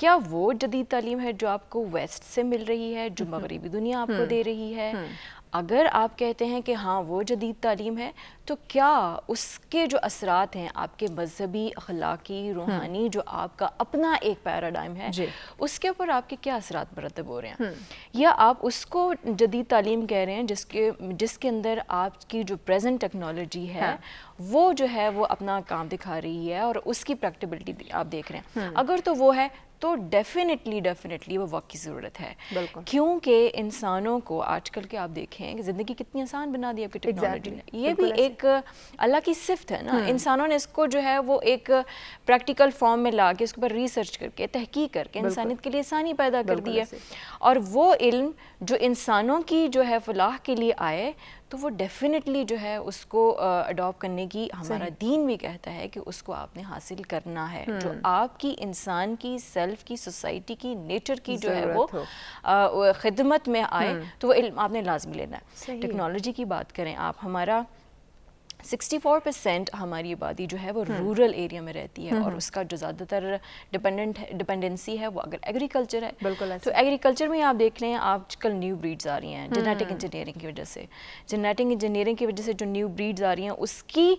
کیا وہ جدید تعلیم ہے جو آپ کو ویسٹ سے مل رہی ہے, جو مغربی دنیا آپ کو دے رہی ہے؟ اگر آپ کہتے ہیں کہ ہاں وہ جدید تعلیم ہے, تو کیا اس کے جو اثرات ہیں آپ کے مذہبی, اخلاقی, روحانی, جو آپ کا اپنا ایک پیراڈائم ہے, اس کے اوپر آپ کے کیا اثرات مرتب ہو رہے ہیں؟ یا آپ اس کو جدید تعلیم کہہ رہے ہیں جس کے اندر آپ کی جو پریزنٹ ٹیکنالوجی ہے وہ جو ہے وہ اپنا کام دکھا رہی ہے اور اس کی پریکٹیبلٹی آپ دیکھ رہے ہیں. اگر تو وہ ہے تو ڈیفینیٹلی وہ وقت کی ضرورت ہے, کیونکہ انسانوں کو آج کل کے آپ دیکھیں کہ زندگی کتنی آسان بنا دی ہے آپ کی ٹیکنالوجی نے. یہ بھی ایک اللہ کی صفت ہے نا, انسانوں نے اس کو جو ہے وہ ایک پریکٹیکل فارم میں لا کے اس کے اوپر ریسرچ کر کے, تحقیق کر کے انسانیت کے لیے آسانی پیدا کر دی ہے. اور وہ علم جو انسانوں کی جو ہے فلاح کے لیے آئے تو وہ ڈیفینیٹلی جو ہے اس کو اڈاپٹ کرنے کی ہمارا دین بھی کہتا ہے کہ اس کو آپ نے حاصل کرنا ہے. جو آپ کی انسان کی, سیلف کی, سوسائٹی کی, نیچر کی جو ہے وہ خدمت میں آئے تو وہ علم آپ نے لازمی لینا ہے. ٹیکنالوجی کی بات کریں آپ, ہمارا 64% ہماری آبادی جو ہے وہ رورل ایریا میں رہتی ہے, اور اس کا جو زیادہ تر ڈپینڈنسی ہے وہ اگر ایگریکلچر ہے. تو ایگریکلچر میں آپ دیکھ لیں آج کل نیو بریڈز آ رہی ہیں جینیٹک انجینئرنگ کی وجہ سے. جینیٹک انجینئرنگ کی وجہ سے جو نیو بریڈز آ رہی ہیں اس کی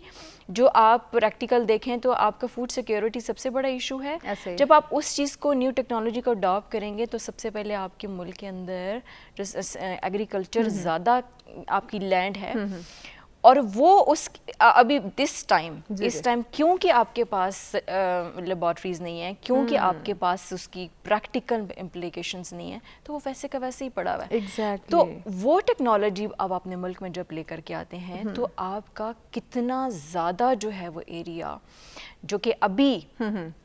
جو آپ پریکٹیکل دیکھیں تو آپ کا فوڈ سیکیورٹی سب سے بڑا ایشو ہے. جب آپ اس چیز کو, نیو ٹیکنالوجی کو اڈاپٹ کریں گے تو سب سے پہلے آپ کے ملک کے اندر ایگریکلچر زیادہ آپ کی لینڈ ہے, اور وہ اس ابھی اس ٹائم کیونکہ آپ کے پاس لیبارٹریز نہیں ہیں, کیونکہ آپ کے پاس اس کی پریکٹیکل امپلیکیشنز نہیں ہیں, تو وہ ویسے کا ویسے ہی پڑا ہوا ہے. تو وہ ٹیکنالوجی اب اپنے ملک میں جب لے کر کے آتے ہیں تو آپ کا کتنا زیادہ جو ہے وہ ایریا جو کہ ابھی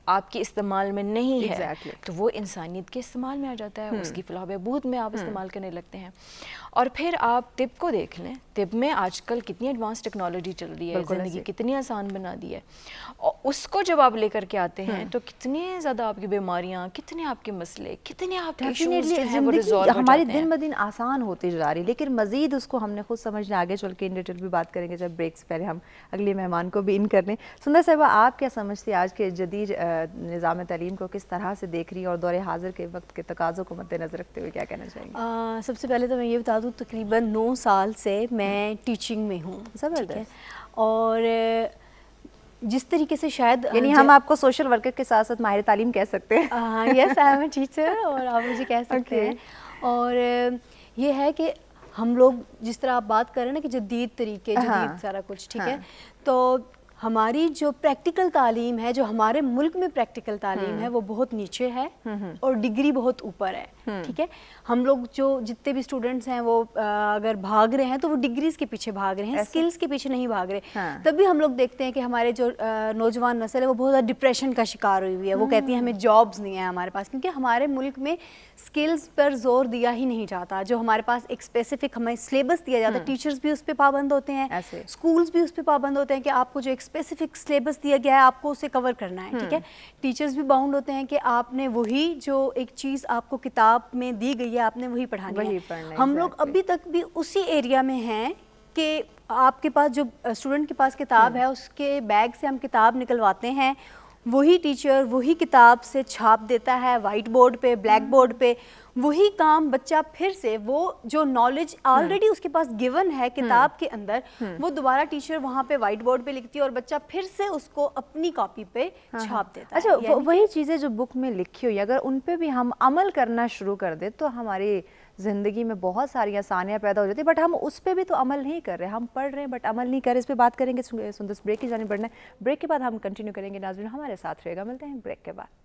آپ کے استعمال میں نہیں ہے تو وہ انسانیت کے استعمال میں آ جاتا ہے, اس کی فلاح بہبود میں آپ استعمال کرنے لگتے ہیں. اور پھر آپ طب کو دیکھ لیں, طب میں آج کل کتنی ایڈوانس ٹیکنالوجی چل رہی ہے, زندگی کتنی آسان بنا دی ہے, اور اس کو جب آپ لے کر کے آتے ہیں تو کتنے زیادہ آپ کی بیماریاں, کتنے آپ کے مسئلے, کتنے آپ کے ایشوز جو ہیں وہ ریزالو ہو جاتے ہیں. ہماری دن بدن آسان ہوتی جا رہی, لیکن مزید اس کو ہم نے خود سمجھنا, آگے چل کے ان ڈیٹیل بھی بات کریں گے جب بریک سے پہلے ہم اگلے مہمان کو بھی ان کر لیں. سندر صاحبہ, آپ کیا سمجھتی ہیں آج کے جدید نظام تعلیم کو کس طرح سے دیکھ رہی ہیں, اور دور حاضر کے وقت کے تقاضوں کو مد نظر رکھتے ہوئے کیا کہنا چاہیں گے؟ سب سے پہلے تو میں یہ بتا دوں تقریباً 9 سال سے میں ٹیچنگ میں ہوں. زبردست. اور جس طریقے سے شاید یعنی ہم آپ کو سوشل ورکر کے ساتھ ساتھ ماہر تعلیم کہہ سکتے ہیں. یس, آئی ایم اے ٹیچر, اور آپ مجھے کہہ سکتے ہیں. اور یہ ہے کہ ہم لوگ جس طرح آپ بات کر رہے ہیں نا کہ جدید طریقے, جدید سارا کچھ, ٹھیک ہے, تو ہماری جو پریکٹیکل تعلیم ہے, جو ہمارے ملک میں پریکٹیکل تعلیم ہے وہ بہت نیچے ہے اور ڈگری بہت اوپر ہے. ٹھیک ہے, ہم لوگ جو جتنے بھی اسٹوڈنٹس ہیں وہ اگر بھاگ رہے ہیں تو وہ ڈگریز کے پیچھے بھاگ رہے ہیں, اسکلز کے پیچھے نہیں بھاگ رہے. تبھی ہم لوگ دیکھتے ہیں کہ ہمارے جو نوجوان نسل ہے وہ بہت زیادہ ڈپریشن کا شکار ہوئی ہوئی ہے. وہ کہتی ہیں ہمیں جابز نہیں ہیں ہمارے پاس, کیونکہ ہمارے ملک میں اسکلز پر زور دیا ہی نہیں جاتا. جو ہمارے پاس ایک اسپیسیفک ہمیں سلیبس دیا جاتا ہے, ٹیچرز بھی اس پہ پابند ہوتے ہیں, اسکولز بھی اس پہ پابند ہوتے ہیں کہ آپ کو جو ایک اسپیسیفک سلیبس دیا گیا ہے آپ کو اسے کور کرنا ہے. ٹھیک ہے, ٹیچرز بھی باؤنڈ ہوتے ہیں کہ آپ نے وہی جو ایک چیز آپ کو کتاب میں دی گئی ہے آپ نے وہی پڑھانی ہے. ہم لوگ ابھی تک بھی اسی ایریا میں ہیں کہ آپ کے پاس جو اسٹوڈنٹ کے پاس کتاب ہے اس کے بیگ سے ہم کتاب نکلواتے ہیں, وہی ٹیچر وہی کتاب سے چھاپ دیتا ہے وائٹ بورڈ پہ, بلیک بورڈ پہ, وہی کام بچہ پھر سے وہ جو نالج آلریڈی اس کے پاس گیون ہے کتاب کے اندر وہ دوبارہ ٹیچر وہاں پہ وائٹ بورڈ پہ لکھتی ہے اور بچہ پھر سے اس کو اپنی کاپی پہ چھاپ دیتا ہے. اچھا, وہی چیزیں جو بک میں لکھی ہوئی اگر ان پہ بھی ہم عمل کرنا شروع کر دیں تو ہماری زندگی میں بہت ساری آسانیاں پیدا ہو جاتی ہیں, بٹ ہم اس پہ بھی تو عمل نہیں کر رہے. ہم پڑھ رہے ہیں بٹ عمل نہیں کر رہے. اس پہ بات کریں گے, سندس بریک کی جانب بڑھنا ہے. بریک کے بعد ہم کنٹینیو کریں گے. ناظرین ہمارے ساتھ رہے گا, ملتے ہیں بریک کے بعد.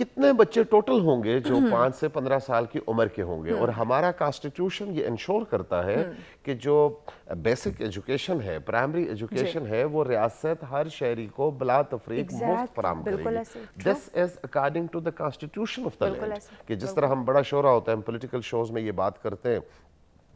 کتنے بچے ٹوٹل ہوں گے جو 5 سے 15 سال کی عمر کے ہوں گے. اور ہمارا کانسٹیٹیوشن یہ انشور کرتا ہے کہ جو بیسک ایجوکیشن ہے, پرائمری ایجوکیشن ہے, وہ ریاست ہر شہری کو بلا تفریق مفت فراہم کرے گی. This is according to the constitution of the land. کہ جس طرح ہم بڑا شورا ہوتا ہے, ہم پولیٹیکل شوز میں یہ بات کرتے ہیں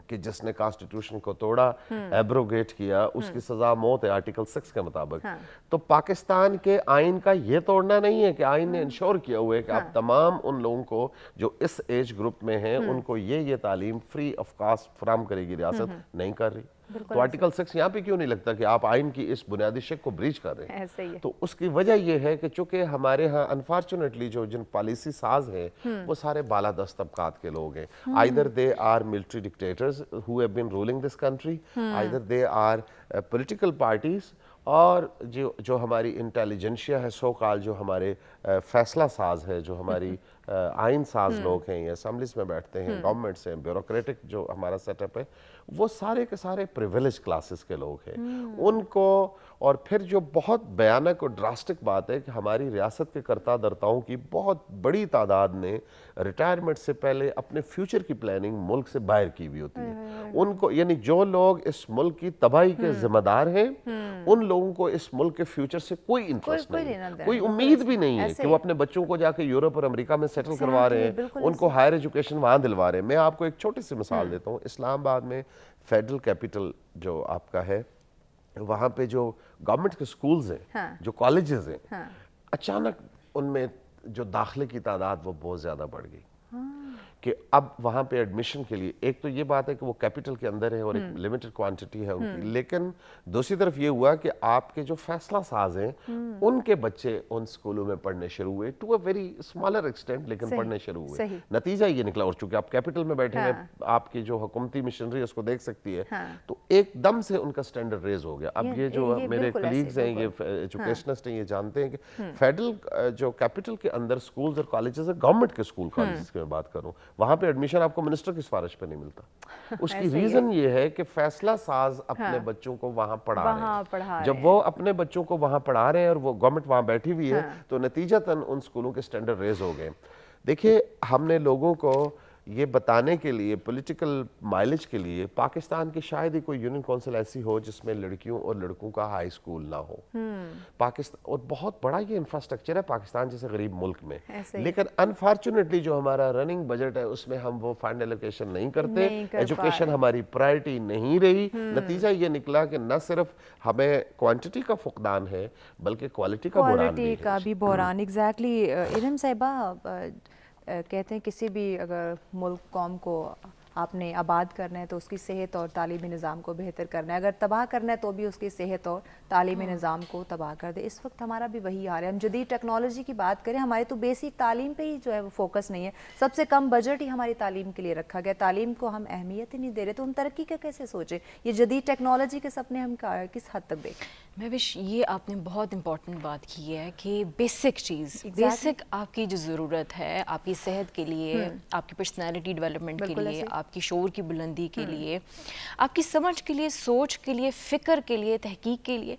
کہ جس نے کانسٹیٹیوشن کو توڑا, ایبروگیٹ کیا, اس کی سزا موت ہے آرٹیکل 6 کے مطابق. تو پاکستان کے آئین کا یہ توڑنا نہیں ہے کہ آئین نے انشور کیا ہوا ہے کہ آپ تمام ان لوگوں کو جو اس ایج گروپ میں ہیں ان کو یہ تعلیم فری آف کاسٹ فراہم کرے گی ریاست, نہیں کر رہی. تو آرٹیکل 6 یہاں پہ کیوں نہیں لگتا کہ آپ آئین کی اس بنیادی شق کو بریچ کر رہے ہیں؟ تو اس کی وجہ یہ ہے کہ چونکہ ہمارے ہاں انفارچونیٹلی جن پالیسی ساز ہیں وہ سارے بالادست طبقات کے لوگ ہیں. either they are military dictators who have been ruling this country, either they are political parties, اور جو ہماری انٹیلیجنشیا ہے, سو کال جو ہمارے فیصلہ ساز ہے, جو ہماری آئین ساز لوگ ہیں, یہ اسمبلیز میں بیٹھتے ہیں, گورنمنٹس ہیں, بیوروکریٹک جو ہمارا سیٹ اپ ہے, وہ سارے کے سارے پریویلیج کلاسز کے لوگ ہیں. ان کو, اور پھر جو بہت بھیانک اور ڈراسٹک بات ہے کہ ہماری ریاست کے کرتا درتاؤں کی بہت بڑی تعداد نے ریٹائرمنٹ سے پہلے اپنے فیوچر کی پلاننگ ملک سے باہر کی ہوئی ہوتی ہے. ان کو, یعنی جو لوگ اس ملک کی تباہی کے ذمہ دار ہیں, ان لوگوں کو اس ملک کے فیوچر سے کوئی انٹرسٹ نہیں ہے, کوئی امید بھی نہیں ہے کہ وہ اپنے بچوں کو جا کے یورپ اور امریکہ میں سیٹل کروا رہے ہیں, ان کو ہائر ایجوکیشن وہاں دلوا رہے ہیں. میں آپ کو ایک چھوٹی سی مثال دیتا ہوں. اسلام آباد میں فیڈرل کیپٹل جو آپ کا ہے, وہاں پہ جو گورنمنٹ کے سکولز ہیں, جو کالجز ہیں, اچانک ان میں جو داخلے کی تعداد وہ بہت زیادہ بڑھ گئی. کہ اب وہاں پہ ایڈمیشن کے لیے, ایک تو یہ بات ہے کہ وہ کیپٹل کے اندر ہے اور ایک لمیٹڈ کوانٹٹی ہے ان کی, لیکن دوسری طرف یہ ہوا کہ آپ کے جو فیصلہ ساز ہیں ان کے بچے ان سکولوں میں پڑھنے شروع ہوئے, to a very smaller extent, لیکن پڑھنے شروع ہوئے. نتیجہ یہ نکلا, اور چونکہ آپ کیپٹل میں بیٹھے ہیں, آپ کی جو حکومتی مشنری اس کو دیکھ سکتی ہے, تو ایک دم سے ان کا سٹینڈرڈ ریز ہو گیا. اب یہ جو میرے کلیگز ہیں, یہ ایجوکیشنسٹ ہیں, یہ جانتے ہیں کہ فیڈرل جو کیپٹل کے اندر سکولز اور کالجز ہیں, گورنمنٹ کے سکول کالجز کی میں بات کروں, وہاں پہ ایڈمیشن آپ کو منسٹر کی سفارش پہ نہیں ملتا. اس کی ریزن یہ ہے کہ فیصلہ ساز اپنے بچوں کو وہاں پڑھا رہے ہیں. جب وہ اپنے بچوں کو وہاں پڑھا رہے ہیں اور وہ گورنمنٹ وہاں بیٹھی ہوئی ہے, تو نتیجتاً ان سکولوں کے سٹینڈرڈ ریز ہو گئے. دیکھیے, ہم نے لوگوں کو یہ بتانے کے لیے, پولیٹیکل مائلیج کے لیے, پاکستان کی شاید ہی کوئی یونین کونسل ایسی ہو جس میں لڑکیوں اور لڑکوں کا ہائی سکول نہ ہو. پاکستان, اور بہت بڑا یہ انفراسٹرکچر ہے پاکستان جیسے غریب ملک میں, لیکن انفارچونیٹلی جو ہمارا رننگ بجٹ ہے اس میں ہم وہ فنڈ ایلوکیشن نہیں کرتے. ایجوکیشن ہماری پرائرٹی نہیں رہی. نتیجہ یہ نکلا کہ نہ صرف ہمیں کوانٹٹی کا فقدان ہے بلکہ کوالٹی کا بھی بحران. ایگزیکٹلی. ارم صاحبہ, کہتے ہیں کسی بھی اگر ملک قوم کو آپ نے آباد کرنا ہے تو اس کی صحت اور تعلیمی نظام کو بہتر کرنا ہے, اگر تباہ کرنا ہے تو بھی اس کی صحت اور تعلیمی نظام کو تباہ کر دے. اس وقت ہمارا بھی وہی حال ہے. ہم جدید ٹیکنالوجی کی بات کریں, ہماری تو بیسک تعلیم پہ ہی جو ہے وہ فوکس نہیں ہے. سب سے کم بجٹ ہی ہماری تعلیم کے لیے رکھا گیا, تعلیم کو ہم اہمیت ہی نہیں دے رہے. تو ہم ترقی کا کیسے سوچیں؟ یہ جدید ٹیکنالوجی کے سپنے ہم کس حد تک دیکھیں؟ مہوش, یہ آپ نے بہت امپورٹنٹ بات کی ہے کہ بیسک چیز, بیسک آپ کی جو ضرورت ہے آپ کی صحت کے لیے, آپ کی پرسنالٹی ڈیولپمنٹ کے لیے, آپ کی شعور کی بلندی کے لیے, آپ کی سمجھ کے لیے, سوچ کے لیے, فکر کے لیے, تحقیق کے لیے.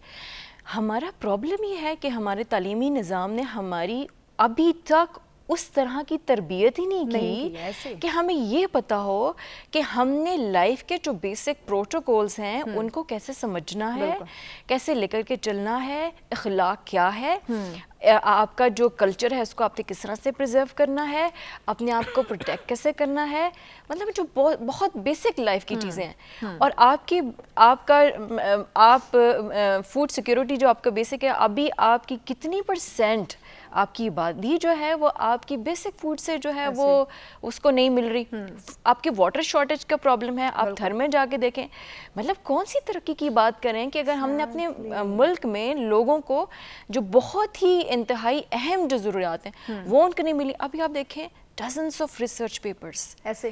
ہمارا پرابلم یہ ہے کہ ہمارے تعلیمی نظام نے ہماری ابھی تک اس طرح کی تربیت ہی نہیں کی کہ ہمیں یہ پتا ہو کہ ہم نے لائف کے جو بیسک پروٹوکولز ہیں ان کو کیسے سمجھنا ہے, کیسے لے کر کے چلنا ہے, اخلاق کیا ہے, آپ کا جو کلچر ہے اس کو آپ نے کس طرح سے پریزرو کرنا ہے, اپنے آپ کو پروٹیکٹ کیسے کرنا ہے. مطلب جو بہت بیسک لائف کی چیزیں ہیں. اور آپ فوڈ سیکیورٹی جو آپ کا بیسک ہے, ابھی آپ کی کتنی پرسینٹ آپ کی آبادی جو ہے وہ آپ کی بیسک فوڈ سے جو ہے وہ اس کو نہیں مل رہی. آپ کے واٹر شارٹیج کا پرابلم ہے, آپ گھر میں جا کے دیکھیں. مطلب کون سی ترقی کی بات کریں کہ اگر ہم نے اپنے ملک میں لوگوں کو جو بہت ہی انتہائی اہم جو ضروریات ہیں وہ ان کو نہیں ملی. ابھی آپ دیکھیں ڈزنس آف ریسرچ پیپرز, ایسے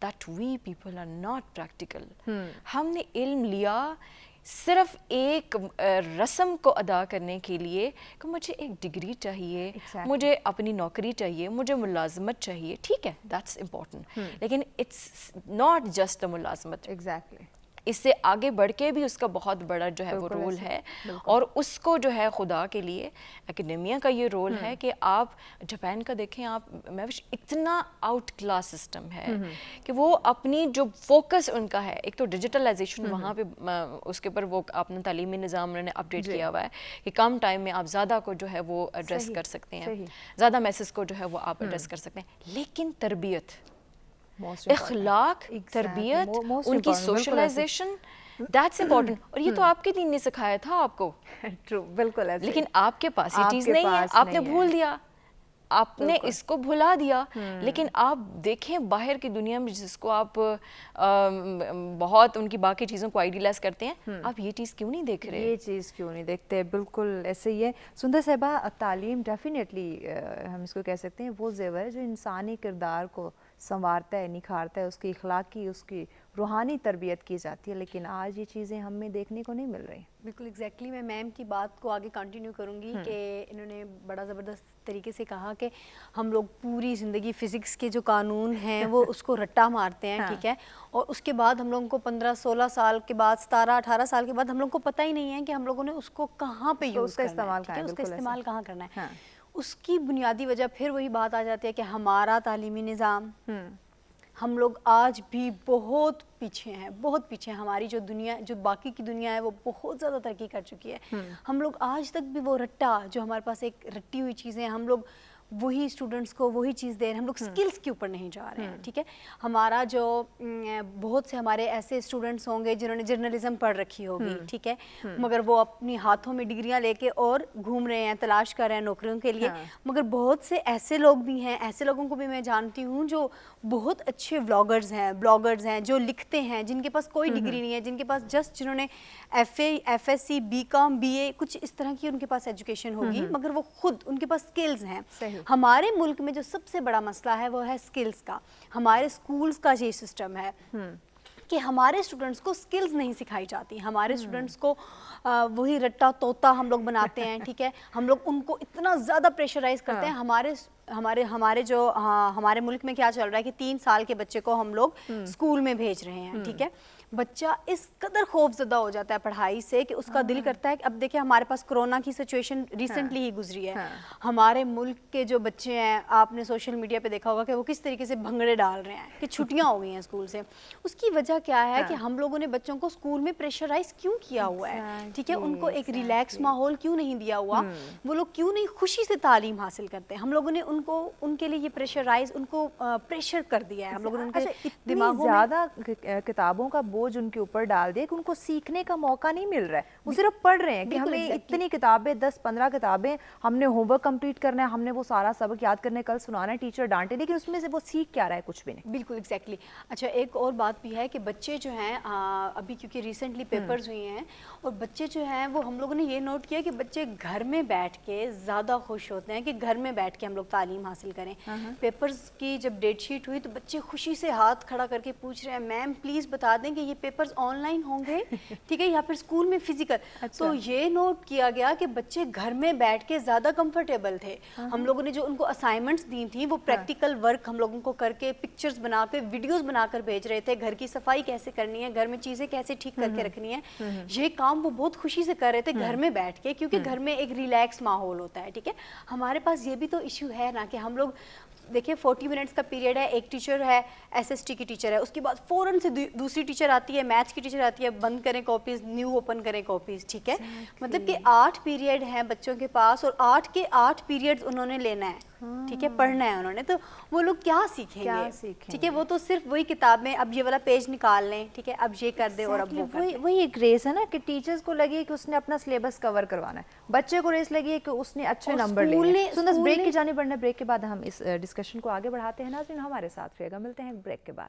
that we people are not practical. ہم نے علم لیا صرف ایک رسم کو ادا کرنے کے لیے کہ مجھے ایک ڈگری چاہیے, مجھے اپنی نوکری چاہیے, مجھے ملازمت چاہیے. ٹھیک ہے, دیٹس امپورٹنٹ, لیکن اٹس ناٹ جسٹ ملازمت. ایگزیکٹلی, اس سے آگے بڑھ کے بھی اس کا بہت بڑا جو ہے وہ رول ہے, اور اس کو جو ہے خدا کے لیے اکیڈیمیا کا یہ رول ہے کہ آپ جاپان کا دیکھیں آپ, میں اتنا آؤٹ کلاس سسٹم ہے کہ وہ اپنی جو فوکس ان کا ہے, ایک تو ڈیجیٹلائزیشن وہاں پہ اس کے اوپر وہ اپنا تعلیمی نظام انہوں نے اپڈیٹ کیا ہوا ہے کہ کم ٹائم میں آپ زیادہ کو جو ہے وہ ایڈریس کر سکتے ہیں, زیادہ میسج کو جو ہے وہ آپ ایڈریس کر سکتے ہیں. لیکن تربیت, اخلاق, تربیت, ان کی سوشلائزیشن, دیٹس امپورٹنٹ. اور یہ تو آپ کے دین نے سکھایا تھا آپ کو, ٹرو, بالکل, لیکن آپ کے پاس یہ چیز نہیں ہے, آپ نے بھول دیا, آپ نے اس کو بھلا دیا. لیکن آپ دیکھیں باہر کی دنیا میں جس کو آپ بہت ان کی باقی چیزوں کو آئیڈیلائز کرتے ہیں, آپ یہ چیز کیوں نہیں دیکھ رہے؟ یہ چیز کیوں نہیں دیکھتے؟ بالکل ایسے ہی ہے. سندر صاحبہ, تعلیم ڈیفینیٹلی ہم اس کو کہہ سکتے ہیں وہ زیور ہے جو انسانی کردار کو سنوارتا ہے, نکھارتا ہے, اس کی اخلاقی, اس کی روحانی تربیت کی جاتی ہے. لیکن آج یہ چیزیں ہمیں دیکھنے کو نہیں مل رہی. بالکل ایگزیکٹلی, میں میم کی بات کو آگے کنٹینیو کروں گی کہ انہوں نے بڑا زبردست طریقے سے کہا کہ ہم لوگ پوری زندگی فزکس کے جو قانون ہیں وہ اس کو رٹا مارتے ہیں, ٹھیک ہے, اور اس کے بعد ہم لوگوں کو 15-16 سال کے بعد, 17-18 سال کے بعد ہم لوگوں کو پتہ ہی نہیں ہے کہ ہم لوگوں نے اس کو کہاں پہ یوز کرنا ہے, اس کا استعمال کہاں کرنا ہے. اس کی بنیادی وجہ پھر وہی بات آ جاتی ہے کہ ہمارا تعلیمی نظام, ہم لوگ آج بھی بہت پیچھے ہیں, بہت پیچھے ہیں. ہماری جو دنیا, جو باقی کی دنیا ہے وہ بہت زیادہ ترقی کر چکی ہے. ہم لوگ آج تک بھی وہ رٹا, جو ہمارے پاس ایک رٹی ہوئی چیزیں ہیں, ہم لوگ وہی اسٹوڈنٹس کو وہی چیز دے رہے ہیں, ہم لوگ اسکلس کے اوپر نہیں جا رہے ہیں. ٹھیک ہے, ہمارا جو بہت سے ہمارے ایسے اسٹوڈنٹس ہوں گے جنہوں نے جرنلزم پڑھ رکھی ہوگی, ٹھیک ہے, مگر وہ اپنی ہاتھوں میں ڈگریاں لے کے اور گھوم رہے ہیں, تلاش کر رہے ہیں نوکریوں کے لیے. مگر بہت سے ایسے لوگ بھی ہیں, ایسے لوگوں کو بھی میں جانتی ہوں جو بہت اچھے بلاگرز ہیں, جو لکھتے ہیں, جن کے پاس کوئی ڈگری نہیں ہے, جن کے پاس جسٹ جنہوں نے F S C, B com, B A, کچھ اس طرح کی ان کے پاس ایجوکیشن ہوگی, مگر وہ خود ان کے پاس اسکلز ہیں. ہمارے ملک میں جو سب سے بڑا مسئلہ ہے وہ ہے اسکلز کا. ہمارے اسکولز کا یہ سسٹم ہے کہ ہمارے اسٹوڈنٹس کو اسکلز نہیں سکھائی جاتی. ہمارے اسٹوڈنٹس کو وہی رٹا طوطا ہم لوگ بناتے ہیں, ٹھیک ہے, ہم لوگ ان کو اتنا زیادہ پریشرائز کرتے ہیں. ہمارے جو ہمارے ملک میں کیا چل رہا ہے کہ 3 سال کے بچے کو ہم لوگ اسکول میں بھیج رہے ہیں, ٹھیک ہے. بچہ اس قدر خوف زدہ ہو جاتا ہے پڑھائی سے کہ اس کا دل کرتا ہے کہ اب دیکھیں ہمارے پاس کرونا کی سچویشن ریسنٹلی ہی گزری ہے. ہمارے ملک کے جو بچے ہیں, آپ نے سوشل میڈیا پہ دیکھا ہوگا کہ وہ کس طریقے سے بھنگڑے ڈال رہے ہیں کہ چھٹیاں ہو گئی ہیں اسکول سے. اس کی وجہ کیا ہے کہ ہم لوگوں نے بچوں کو اسکول میں پریشرائز کیوں کیا ہوا ہے, ٹھیک ہے, ان کو ایک ریلیکس ماحول کیوں نہیں دیا ہوا, وہ لوگ کیوں نہیں خوشی سے تعلیم حاصل کرتے. ہم لوگوں نے ان کے لیے یہ پریشرائز, ان کو پریشر کر دیا ہے. ہم لوگوں نے ان کے دماغوں میں زیادہ کتابوں کا بوجھ ان کے اوپر ڈال دیا کہ ان کو سیکھنے کا موقع نہیں مل رہا ہے. وہ صرف پڑھ رہے ہیں کہ ہمیں اتنی کتابیں, 10-15 کتابیں, ہم نے ہوم ورک کمپلیٹ کرنا ہے, ہم نے وہ سارا سبق یاد کرنے, کل سنانا ہے, ٹیچر ڈانٹے, لیکن اس میں سے وہ سیکھ کیا رہا ہے, کچھ بھی نہیں. بالکل ایگزیکٹلی. اچھا, ایک اور بات بھی ہے کہ بچے جو ہیں ابھی کیونکہ ریسنٹلی پیپرز ہوئے ہیں, اور بچے جو ہیں وہ ہم لوگوں نے یہ نوٹ کیا کہ بچے گھر میں بیٹھ کے زیادہ خوش ہوتے ہیں کہ گھر میں بیٹھ کے ہم لوگ تعلیم حاصل کریں. پیپرز کی جب ڈیٹ شیٹ ہوئی تو بچے خوشی سے ہاتھ کھڑا کر کے پوچھ رہے ہیں, میم پلیز بتا دیں کہ یہ پیپرز آن لائن ہوں گے, ٹھیک ہے, یا پھر اسکول میں فزیکل. تو یہ نوٹ کیا گیا کہ بچے گھر میں بیٹھ کے زیادہ کمفرٹیبل تھے. ہم لوگوں نے جو ان کو اسائنمنٹس دی تھیں وہ پریکٹیکل ورک ہم لوگوں کو کر کے, پکچرز بنا کے, ویڈیوز بنا کر بھیج رہے تھے. گھر کی صفائی کیسے کرنی ہے, گھر میں چیزیں کیسے ٹھیک کر کے رکھنی ہے, یہ کام وہ بہت خوشی سے کر رہے تھے گھر میں بیٹھ کے, کیونکہ گھر میں ایک ریلیکس ماحول ہوتا ہے, ٹھیک ہے. ہمارے پاس یہ بھی تو ایشو ہے نا کہ ہم لوگ دیکھیں 40 منٹس کا پیریڈ ہے, ایک ٹیچر ہے, ایس ایس ٹی کی ٹیچر ہے, اس کے بعد فوراً سے دوسری ٹیچر آتی ہے, میتھس کی ٹیچر آتی ہے, بند کریں کاپیز, نیو اوپن کریں کاپیز, ٹھیک ہے. مطلب کہ 8 پیریڈ ہیں بچوں کے پاس, اور 8 کے 8 پیریڈز انہوں نے لینا ہے, ٹھیک ہے, پڑھنا ہے انہوں نے. تو وہ لوگ کیا سیکھیں گے, ٹھیک ہے, وہ تو صرف وہی کتاب میں اب یہ والا پیج نکال لیں, ٹھیک ہے, اب یہ کر دیں اور اب وہ کر دیں. وہی ایک ریس ہے نا کہ ٹیچرز کو لگے کہ اس نے اپنا سلیبس کور کروانا ہے, بچے کو ریس لگی ہے کہ اس نے اچھے نمبر لینے. بریک کی جانب بڑھنا, بریک کے بعد ہم اس ڈسکشن کو آگے بڑھاتے ہیں. ناظرین ہمارے ساتھ رہیے گا, ملتے ہیں بریک کے بعد.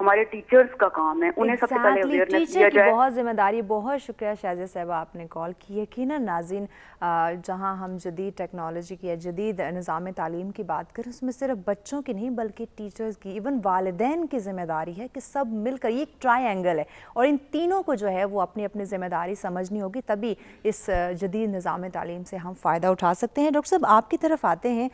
ہمارے ٹیچرز کا کام ہے, انہیں سب سے پہلے اویئرنیس دیا ٹیچر جائے. کی بہت ذمہ داری. بہت شکریہ شاہزہ صاحبہ آپ نے کال کی. یقیناً ناظرین جہاں ہم جدید ٹیکنالوجی کی یا جدید نظام تعلیم کی بات کریں اس میں صرف بچوں کی نہیں بلکہ ٹیچرز کی, ایون والدین کی ذمہ داری ہے کہ سب مل کر, یہ ایک ٹرائی اینگل ہے اور ان تینوں کو جو ہے وہ اپنی اپنی ذمہ داری سمجھنی ہوگی, تبھی اس جدید نظام تعلیم سے ہم فائدہ اٹھا سکتے ہیں. ڈاکٹر صاحب آپ کی طرف آتے ہیں,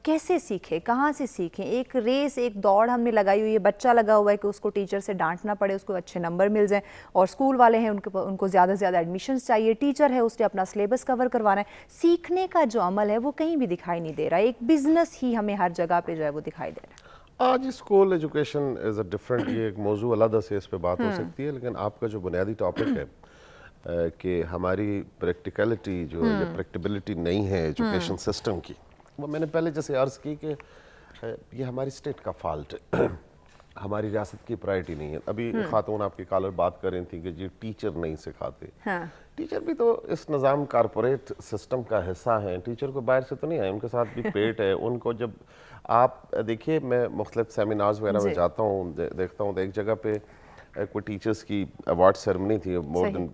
کیسے سیکھیں, کہاں سے سیکھیں؟ ایک ریس, ایک دوڑ ہم نے لگائی ہوئی ہے, بچہ لگا ہوا ہے کہ اس کو ٹیچر سے ڈانٹنا پڑے, اس کو اچھے نمبر مل جائیں, اور اسکول والے ہیں ان کو زیادہ سے زیادہ ایڈمیشنز چاہیے, ٹیچر ہے اس نے اپنا سلیبس کور کروانا ہے. سیکھنے کا جو عمل ہے وہ کہیں بھی دکھائی نہیں دے رہا, ایک بزنس ہی ہمیں ہر جگہ پہ جو ہے وہ دکھائی دے رہا ہے. آج school education is a different, یہ ایک موضوع علیحدہ سے اس پہ بات ہو سکتی ہے, لیکن آپ کا جو بنیادی ٹاپک ہے کہ ہماری پریکٹیکلٹی جو یا پریکٹیبلٹی نہیں ہے ایجوکیشن سسٹم کی, وہ میں نے پہلے جیسے عرض کی کہ یہ ہماری اسٹیٹ کا فالٹ ہے, ہماری ریاست کی پرائرٹی نہیں ہے. ابھی خاتون آپ کی کالر بات کر رہی تھی کہ جی ٹیچر نہیں سکھاتے. ٹیچر بھی تو اس نظام کارپوریٹ سسٹم کا حصہ ہیں, ٹیچر کو باہر سے تو نہیں آئے, ان کے ساتھ بھی پیٹ ہے. ان کو جب آپ دیکھیے, میں مختلف سیمینارز وغیرہ میں جاتا ہوں, دیکھتا ہوں, تو ایک جگہ پہ کوئی ٹیچرز کی ایوارڈ سیرمنی تھی, مور دین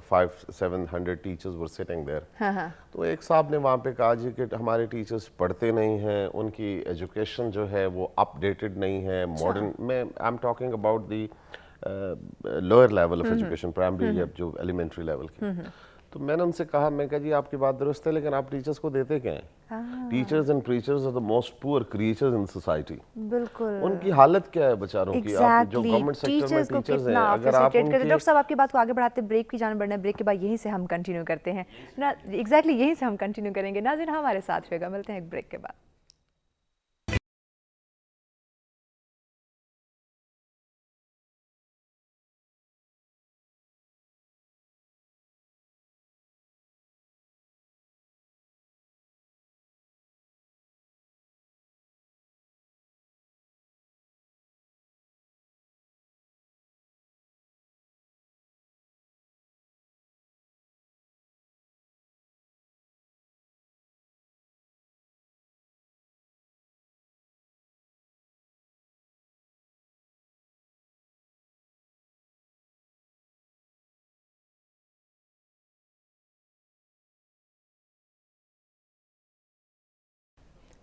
500-700 ٹیچرز ور سٹنگ دیر. تو ایک صاحب نے وہاں پہ کہا جی کہ ہمارے ٹیچرز پڑھتے نہیں ہیں, ان کی ایجوکیشن جو ہے وہ اپ ڈیٹڈ نہیں ہے, ماڈرن. میں I am talking about the lower level of education, primary یا جو ایلیمنٹری لیول کی. تو میں نے ان سے کہا, میں کہا جی آپ کی بات درست ہے, لیکن آپ ٹیچرز کو دیتے کیا ہیں؟ Teachers and preachers are the most poor creatures in society. بالکل, ان کی حالت کیا ہے بیچاروں کی؟ آپ جو گورنمنٹ سیکٹر میں ٹیچرز ہیں, اگر آپ ان کی... ڈاکٹر صاحب آپ کی بات کو آگے بڑھاتے بریک کی جانب بڑھنا ہے, بریک کے بعد یہیں سے ہم کنٹینیو کرتے ہیں. ایگزیکٹلی یہیں سے ہم کنٹینیو کریں گے. ناظرین ہمارے ساتھ رہے گا, ملتے ہیں ایک بریک کے بعد.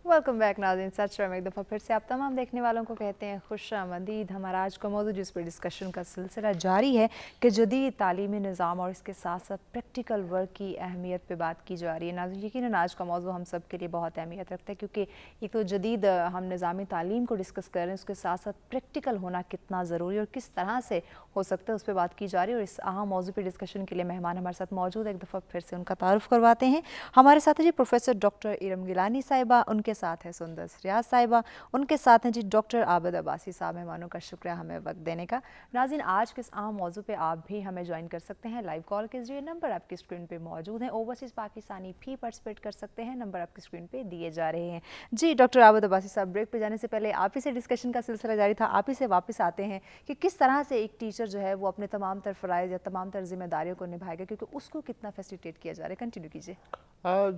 ویلکم بیک ناظرین, سچ میں ایک دفعہ پھر سے آپ تمام دیکھنے والوں کو کہتے ہیں خوش آمدید. ہمارا آج کا موضوع جس پہ ڈسکشن کا سلسلہ جاری ہے کہ جدید تعلیمی نظام اور اس کے ساتھ ساتھ پریکٹیکل ورک کی اہمیت پہ بات کی جا رہی ہے. ناظرین یقیناً آج کا موضوع ہم سب کے لیے بہت اہمیت رکھتا ہے, کیونکہ ایک تو جدید ہم نظامی تعلیم کو ڈسکس کر رہے ہیں, اس کے ساتھ ساتھ پریکٹیکل ہونا کتنا ضروری اور کس طرح سے ہو سکتا ہے اس پہ بات کی جا رہی ہے. اور اس اہم موضوع پہ ڈسکشن کے لیے مہمان ہمارے ساتھ موجود ہے, ایک دفعہ پھر سے ان کا تعارف کرواتے ہیں. ہمارے ساتھ ہے جی پروفیسر ڈاکٹر ارم گیلانی صاحبہ, ان کے ساتھ ہے سندر ریاض صاحبہ, ان کے ساتھ ہیں جی ڈاکٹر عابد عباسی صاحب. مہمانوں کا شکریہ ہمیں وقت دینے کا. ناظرین آج کے اس اہم موضوع پہ آپ بھی ہمیں جوائن کر سکتے ہیں لائیو کال کے ذریعے. نمبر آپ کی اسکرین پہ موجود ہیں, اوورسیز پاکستانی بھی پارٹیسپیٹ کر سکتے ہیں, نمبر آپ کی اسکرین پہ دیے جا رہے ہیں. جی ڈاکٹر عابد عباسی صاحب, بریک پہ جانے سے پہلے آپ ہی سے ڈسکشن کا سلسلہ جاری تھا, آپ ہی سے واپس آتے ہیں کہ کس طرح سے ایک ٹیچر جو ہے وہ اپنے تمام تر فرائض یا تمام تر ذمہ داریوں کو نبھائے گا, کیونکہ اس کو کتنا فیسیلیٹیٹ کیا جا رہا ہے. کنٹینیو کیجیے.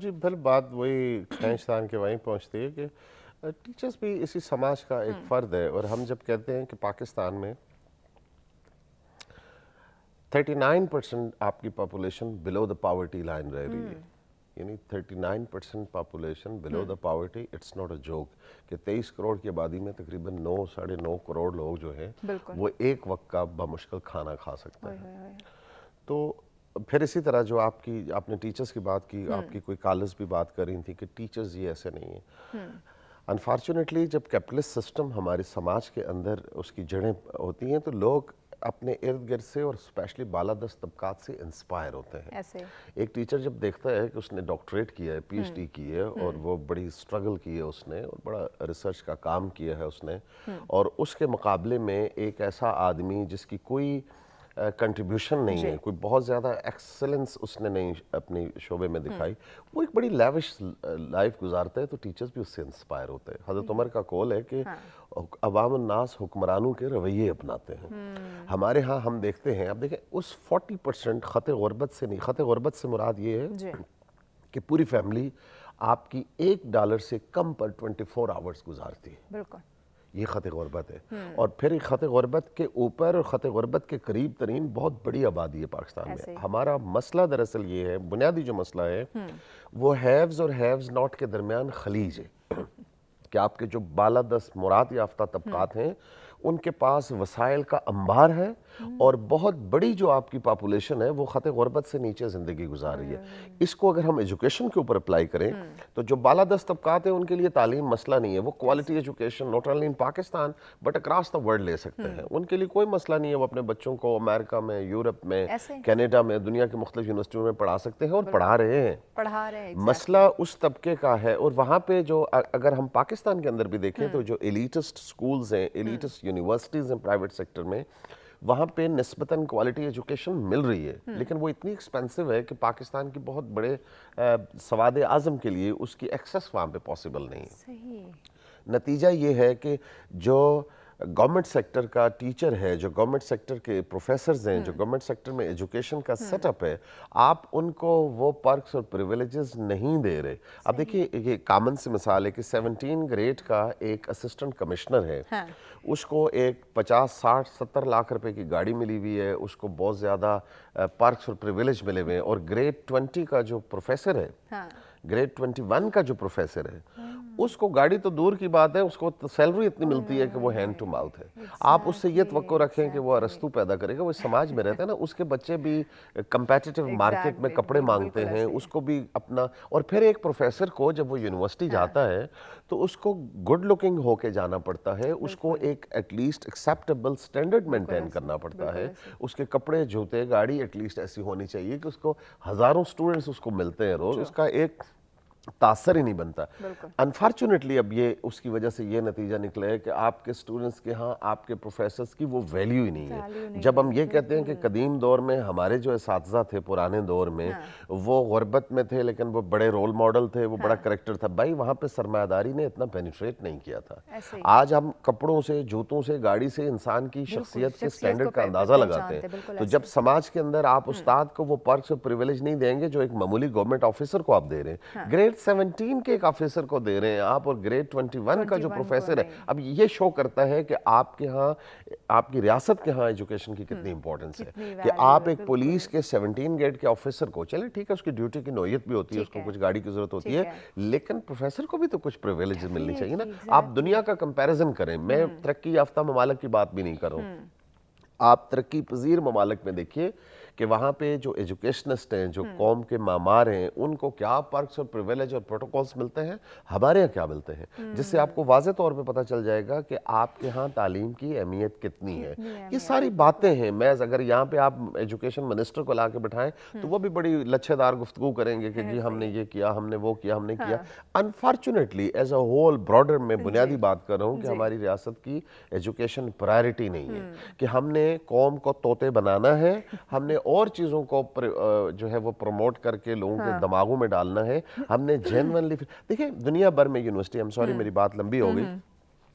جی پھر بات وہی کھینچتان کے وہیں پہنچتی ہے کہ ٹیچرز بھی اسی سماج کا ایک فرد ہے. اور ہم جب کہتے ہیں کہ پاکستان میں 39% آپ کی population below the poverty line رہ رہی ہے, یعنی 39% population below the poverty, it's not a joke کہ 23 کروڑ کی آبادی میں تقریباً 9-9.5 کروڑ لوگ جو ہیں وہ ایک وقت کا بمشکل کھانا کھا سکتے ہیں. تو پھر اسی طرح جو آپ نے ٹیچرز کی بات کی, آپ کی کوئی کالرز بھی بات کر رہی تھی کہ ٹیچرز یہ ایسے نہیں ہیں. انفارچونیٹلی جب کیپٹلسٹ سسٹم ہمارے سماج کے اندر اس کی جڑیں ہوتی ہیں تو لوگ اپنے ارد گرد سے اور اسپیشلی بالادست طبقات سے انسپائر ہوتے ہیں. ایک ٹیچر جب دیکھتا ہے کہ اس نے ڈاکٹریٹ کیا ہے, پی ایچ ڈی کی ہے, اور وہ بڑی اسٹرگل کی ہے اس نے, اور بڑا ریسرچ کا کام کیا ہے اس نے, اور اس کے مقابلے میں ایک ایسا آدمی جس کی کوئی کنٹریبیوشن نہیں ہے, کوئی بہت زیادہ ایکسلنس اس نے نہیں اپنی شعبے میں دکھائی, وہ ایک بڑی لیوش لائف گزارتا ہے, تو ٹیچرز بھی اس سے انسپائر ہوتے ہیں. حضرت عمر کا قول ہے کہ عوام الناس حکمرانوں کے رویے اپناتے ہیں. ہمارے ہاں ہم دیکھتے ہیں, اب دیکھیں اس 40% خط غربت سے نہیں, خط غربت سے مراد یہ ہے کہ پوری فیملی آپ کی $1 سے کم پر 24 آورز گزارتی ہے. بالکل, یہ خط غربت ہے. اور پھر خط غربت کے اوپر اور خط غربت کے قریب ترین بہت بڑی آبادی ہے پاکستان میں. ہمارا مسئلہ دراصل یہ ہے, بنیادی جو مسئلہ ہے وہ ہیوز اور ہیوز ناٹ کے درمیان خلیج ہے کہ آپ کے جو بالادست مراد یافتہ طبقات ہیں ان کے پاس وسائل کا انبار ہے اور بہت بڑی جو آپ کی پاپولیشن ہے وہ خط غربت سے نیچے زندگی گزار رہی ہے. اس کو اگر ہم ایجوکیشن کے اوپر اپلائی کریں تو جو بالادست طبقات ہیں ان کے لیے تعلیم مسئلہ نہیں ہے, وہ quality education not only in Pakistan but across the world لے سکتے ہیں. ان کے لیے کوئی مسئلہ نہیں ہے, وہ اپنے بچوں کو امریکہ میں, یورپ میں, کینیڈا میں, دنیا کے مختلف یونیورسٹیوں میں پڑھا سکتے ہیں اور پڑھا رہے ہیں. مسئلہ اس طبقے کا ہے. اور وہاں پہ جو اگر ہم پاکستان کے اندر بھی دیکھیں تو جو ایلیٹسٹ سکولز ہیں, ایلیٹسٹ یونیورسٹیز ہیں پرائیویٹ سیکٹر میں, وہاں پہ نسبتاً کوالٹی ایجوکیشن مل رہی ہے لیکن وہ اتنی ایکسپینسو ہے کہ پاکستان کی بہت بڑے سواد اعظم کے لیے اس کی ایکسس وہاں پہ پاسبل نہیں ہے. نتیجہ یہ ہے کہ جو گورنمنٹ سیکٹر کا ٹیچر ہے, جو گورنمنٹ سیکٹر کے پروفیسرز ہیں, جو گورنمنٹ سیکٹر میں ایجوکیشن کا سیٹ اپ ہے, آپ ان کو وہ پرکس اور پریویلیجز نہیں دے رہے. اب دیکھیے یہ کامن سی مثال ہے کہ 17 گریڈ کا ایک اسسٹنٹ کمشنر ہے, اس کو ایک 50, 60, 70 لاکھ روپے کی گاڑی ملی ہوئی ہے, اس کو بہت زیادہ پرکس اور پریویلیج ملے ہوئے ہیں. اور گریڈ 20 کا جو پروفیسر ہے, گریڈ 21 کا جو پروفیسر ہے, اس کو گاڑی تو دور کی بات ہے, اس کو سیلری اتنی ملتی ہے کہ وہ ہینڈ ٹو ماؤتھ ہے. آپ اس سے یہ توقع رکھیں کہ وہ ارسطو پیدا کرے گا, وہ سماج میں رہتا ہے نا, اس کے بچے بھی کمپیٹیٹیو مارکیٹ میں کپڑے مانگتے ہیں, اس کو بھی اپنا. اور پھر ایک پروفیسر کو جب وہ یونیورسٹی جاتا ہے تو اس کو گڈ لکنگ ہو کے جانا پڑتا ہے, اس کو ایک at least acceptable standard maintain کرنا پڑتا ہے, اس کے کپڑے, جوتے, گاڑی ایٹ لیسٹ ایسی ہونی چاہیے کہ اس کو ہزاروں سٹوڈنٹس اس کو ملتے ہیں روز, اس کا ایک تاثر ہی نہیں بنتا. انفارچونیٹلی اب یہ اس کی وجہ سے یہ نتیجہ نکلا ہے کہ آپ کے سٹوڈنٹس کے ہاں, آپ کے پروفیسرز کی وہ ویلیو ہی نہیں ہے. جب ہم یہ کہتے ہیں کہ قدیم دور میں ہمارے جو اساتذہ تھے پرانے دور میں وہ غربت میں تھے لیکن وہ بڑے رول ماڈل تھے, وہ بڑا کریکٹر تھا, بھائی وہاں پہ سرمایہ داری نے اتنا پینیٹریٹ نہیں کیا تھا. آج ہم کپڑوں سے, جوتوں سے, گاڑی سے انسان کی شخصیت کے سٹینڈرڈ کا اندازہ لگاتے ہیں. تو جب سماج کے اندر آپ استاد کو وہ پرکس اور پریویلیج نہیں دیں گے جو ایک معمولی گورنمنٹ آفیسر کو آپ دے رہے ہیں, گریڈ 17 کے ایک آفیسر کو دے رہے ہیں آپ, اور گریڈ 21 کا جو پروفیسر ہے, اب یہ شو کرتا ہے کہ آپ کے ہاں, آپ کی ریاست کے ہاں ایجوکیشن کی کتنی امپورٹنس ہے. کہ آپ ایک پولیس کے 17 گریڈ کے آفیسر کو, چلے ٹھیک ہے اس کی ڈیوٹی کی نوعیت بھی ہوتی ہے, اس کو کچھ گاڑی کی ضرورت ہوتی ہے, لیکن پروفیسر کو بھی تو کچھ پریویلیج ملنی چاہیے نا. آپ دنیا کا کمپیریزن کریں, میں ترقی یافتہ ممالک کی بات بھی نہیں کر رہا ہوں, آپ ترقی پذیر ممالک میں دیکھیے کہ وہاں پہ جو ایجوکیشنسٹ ہیں, جو قوم کے معمار ہیں, ان کو کیا پرکس اور پریویلیج اور پروٹوکولز ملتے ہیں, ہمارے یہاں کیا ملتے ہیں, جس سے آپ کو واضح طور پہ پتہ چل جائے گا کہ آپ کے ہاں تعلیم کی اہمیت کتنی ہے. یہ ساری باتیں ہیں. میں اگر یہاں پہ آپ ایجوکیشن منسٹر کو لا کے بٹھائیں تو وہ بھی بڑی لچھے دار گفتگو کریں گے کہ جی ہم نے یہ کیا, ہم نے وہ کیا, ہم نے کیا. Unfortunately as a whole broader میں بنیادی بات کر رہا ہوں کہ ہماری ریاست کی ایجوکیشن پرائرٹی نہیں ہے, کہ ہم نے قوم کو طوطے بنانا ہے, ہم نے اور چیزوں کو جو ہے وہ پروموٹ کر کے لوگوں کے دماغوں میں ڈالنا ہے. ہم نے جینوئنلی, دیکھیں دنیا بھر میں یونیورسٹی, I'm sorry میری بات لمبی ہو گئی,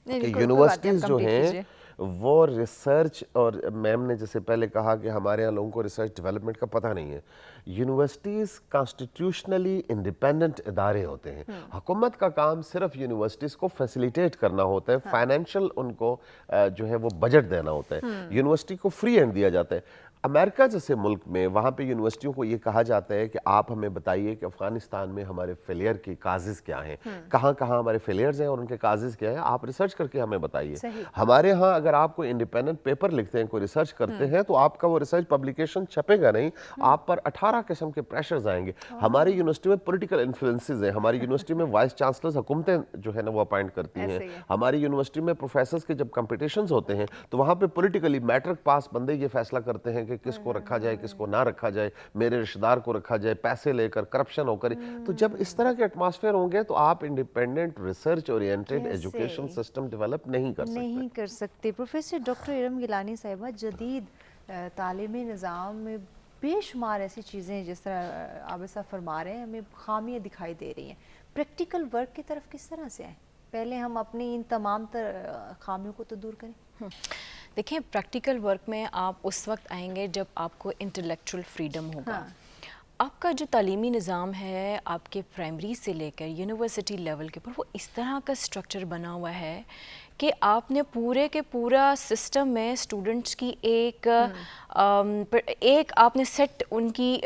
کہ یونیورسٹیز جو ہیں وہ ریسرچ, اور میم نے جیسے پہلے کہا کہ ہمارے یہاں لوگوں کو ریسرچ ڈیولپمنٹ کا پتہ نہیں ہے. یونیورسٹیز کانسٹیٹیوشنلی انڈیپینڈنٹ ادارے ہوتے ہیں. حکومت کا کام صرف یونیورسٹیز کو فیسیلیٹیٹ کرنا ہوتا ہے, فائنینشل ان کو جو ہے وہ بجٹ دینا ہوتا ہے. یونیورسٹی کو فری ہینڈ دیا جاتا ہے. امریکہ جیسے ملک میں وہاں پہ یونیورسٹیوں کو یہ کہا جاتا ہے کہ آپ ہمیں بتائیے کہ افغانستان میں ہمارے فیلئر کی کازز کیا ہیں, کہاں کہاں ہمارے فیلئرز ہیں اور ان کے کازز کیا ہیں, آپ ریسرچ کر کے ہمیں بتائیے. ہمارے ہاں اگر آپ کوئی انڈیپینڈنٹ پیپر لکھتے ہیں, کوئی ریسرچ کرتے ہیں, تو آپ کا وہ ریسرچ پبلیکیشن چھپے گا نہیں, آپ پر 18 قسم کے پریشرز آئیں گے. ہماری یونیورسٹی میں پولیٹیکل انفلوئنسز ہیں, ہماری یونیورسٹی میں وائس چانسلرز حکومتیں جو ہے نا وہ اپائنٹ کرتی ہیں. ہماری یونیورسٹی میں پروفیسرز کے جب کمپٹیشنز ہوتے ہیں تو وہاں پہ پولیٹیکلی میٹرک پاس بندے یہ فیصلہ کرتے ہیں کہ کس کو رکھا جائے, کس کو نہ رکھا جائے, میرے رشتہ دار کو رکھا جائے, پیسے لے کر کرپشن ہو کر. تو جب اس طرح کے ایٹماسفیئر ہوں گے تو آپ independent research oriented education system develop نہیں کر سکتے. پروفیسر ڈاکٹر ارم گیلانی صاحبہ, جدید تعلیمی نظام میں بے شمار ایسی چیزیں جس طرح آپ ایسا فرما رہے ہیں ہمیں خامیاں دکھائی دے رہی ہیں, پریکٹیکل ورک کی طرف کس طرح سے آئیں, پہلے ہم اپنی ان تمام خامیوں کو تو دور کریں. دیکھیں پریکٹیکل ورک میں آپ اس وقت آئیں گے جب آپ کو انٹلیکچوئل فریڈم ہوگا. آپ کا جو تعلیمی نظام ہے آپ کے پرائمری سے لے کر یونیورسٹی لیول کے اوپر وہ اس طرح کا اسٹرکچر بنا ہوا ہے کہ آپ نے پورے کے پورا سسٹم میں اسٹوڈنٹس کی ایک آپ نے سیٹ ان کی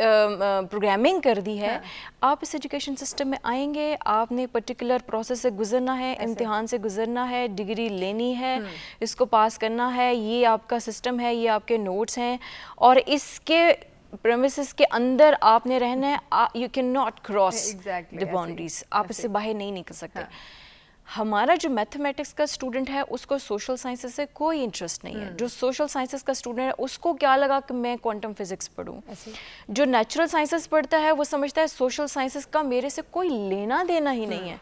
پروگرامنگ کر دی ہے. آپ اس ایجوکیشن سسٹم میں آئیں گے, آپ نے پرٹیکولر پروسیس سے گزرنا ہے, امتحان سے گزرنا ہے, ڈگری لینی ہے, اس کو پاس کرنا ہے, یہ آپ کا سسٹم ہے, یہ آپ کے نوٹس ہیں, اور اس کے پریمیسز کے اندر آپ نے رہنا ہے. You can not cross the boundaries, آپ اس سے باہر نہیں نکل سکتے. ہمارا جو میتھمیٹکس کا اسٹوڈنٹ ہے اس کو سوشل سائنسز سے کوئی انٹرسٹ نہیں ہے. جو سوشل سائنسز کا اسٹوڈنٹ ہے اس کو کیا لگا کہ میں کوانٹم فزکس پڑھوں. جو نیچرل سائنسز پڑھتا ہے وہ سمجھتا ہے سوشل سائنسز کا میرے سے کوئی لینا دینا ہی نہیں ہے.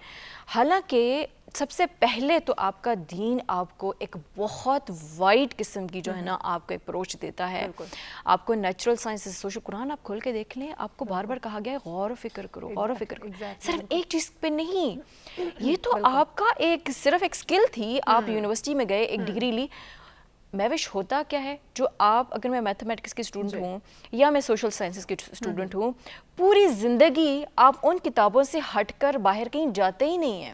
حالانکہ سب سے پہلے تو آپ کا دین آپ کو ایک بہت وائڈ قسم کی جو ہے نا آپ کو اپروچ دیتا ہے. آپ کو نیچرل سائنسز, سوشل, قرآن آپ کھول کے دیکھ لیں, آپ کو بار بار کہا گیا ہے غور و فکر کرو, غور و فکر کرو, صرف ایک چیز پہ نہیں. یہ تو آپ کا ایک صرف ایک اسکل تھی, آپ یونیورسٹی میں گئے, ایک ڈگری لی. میوش ہوتا کیا ہے, جو آپ, اگر میں میتھمیٹکس کی اسٹوڈنٹ ہوں یا میں سوشل سائنسز کی اسٹوڈنٹ ہوں, پوری زندگی آپ ان کتابوں سے ہٹ کر باہر کہیں جاتے ہی نہیں ہیں.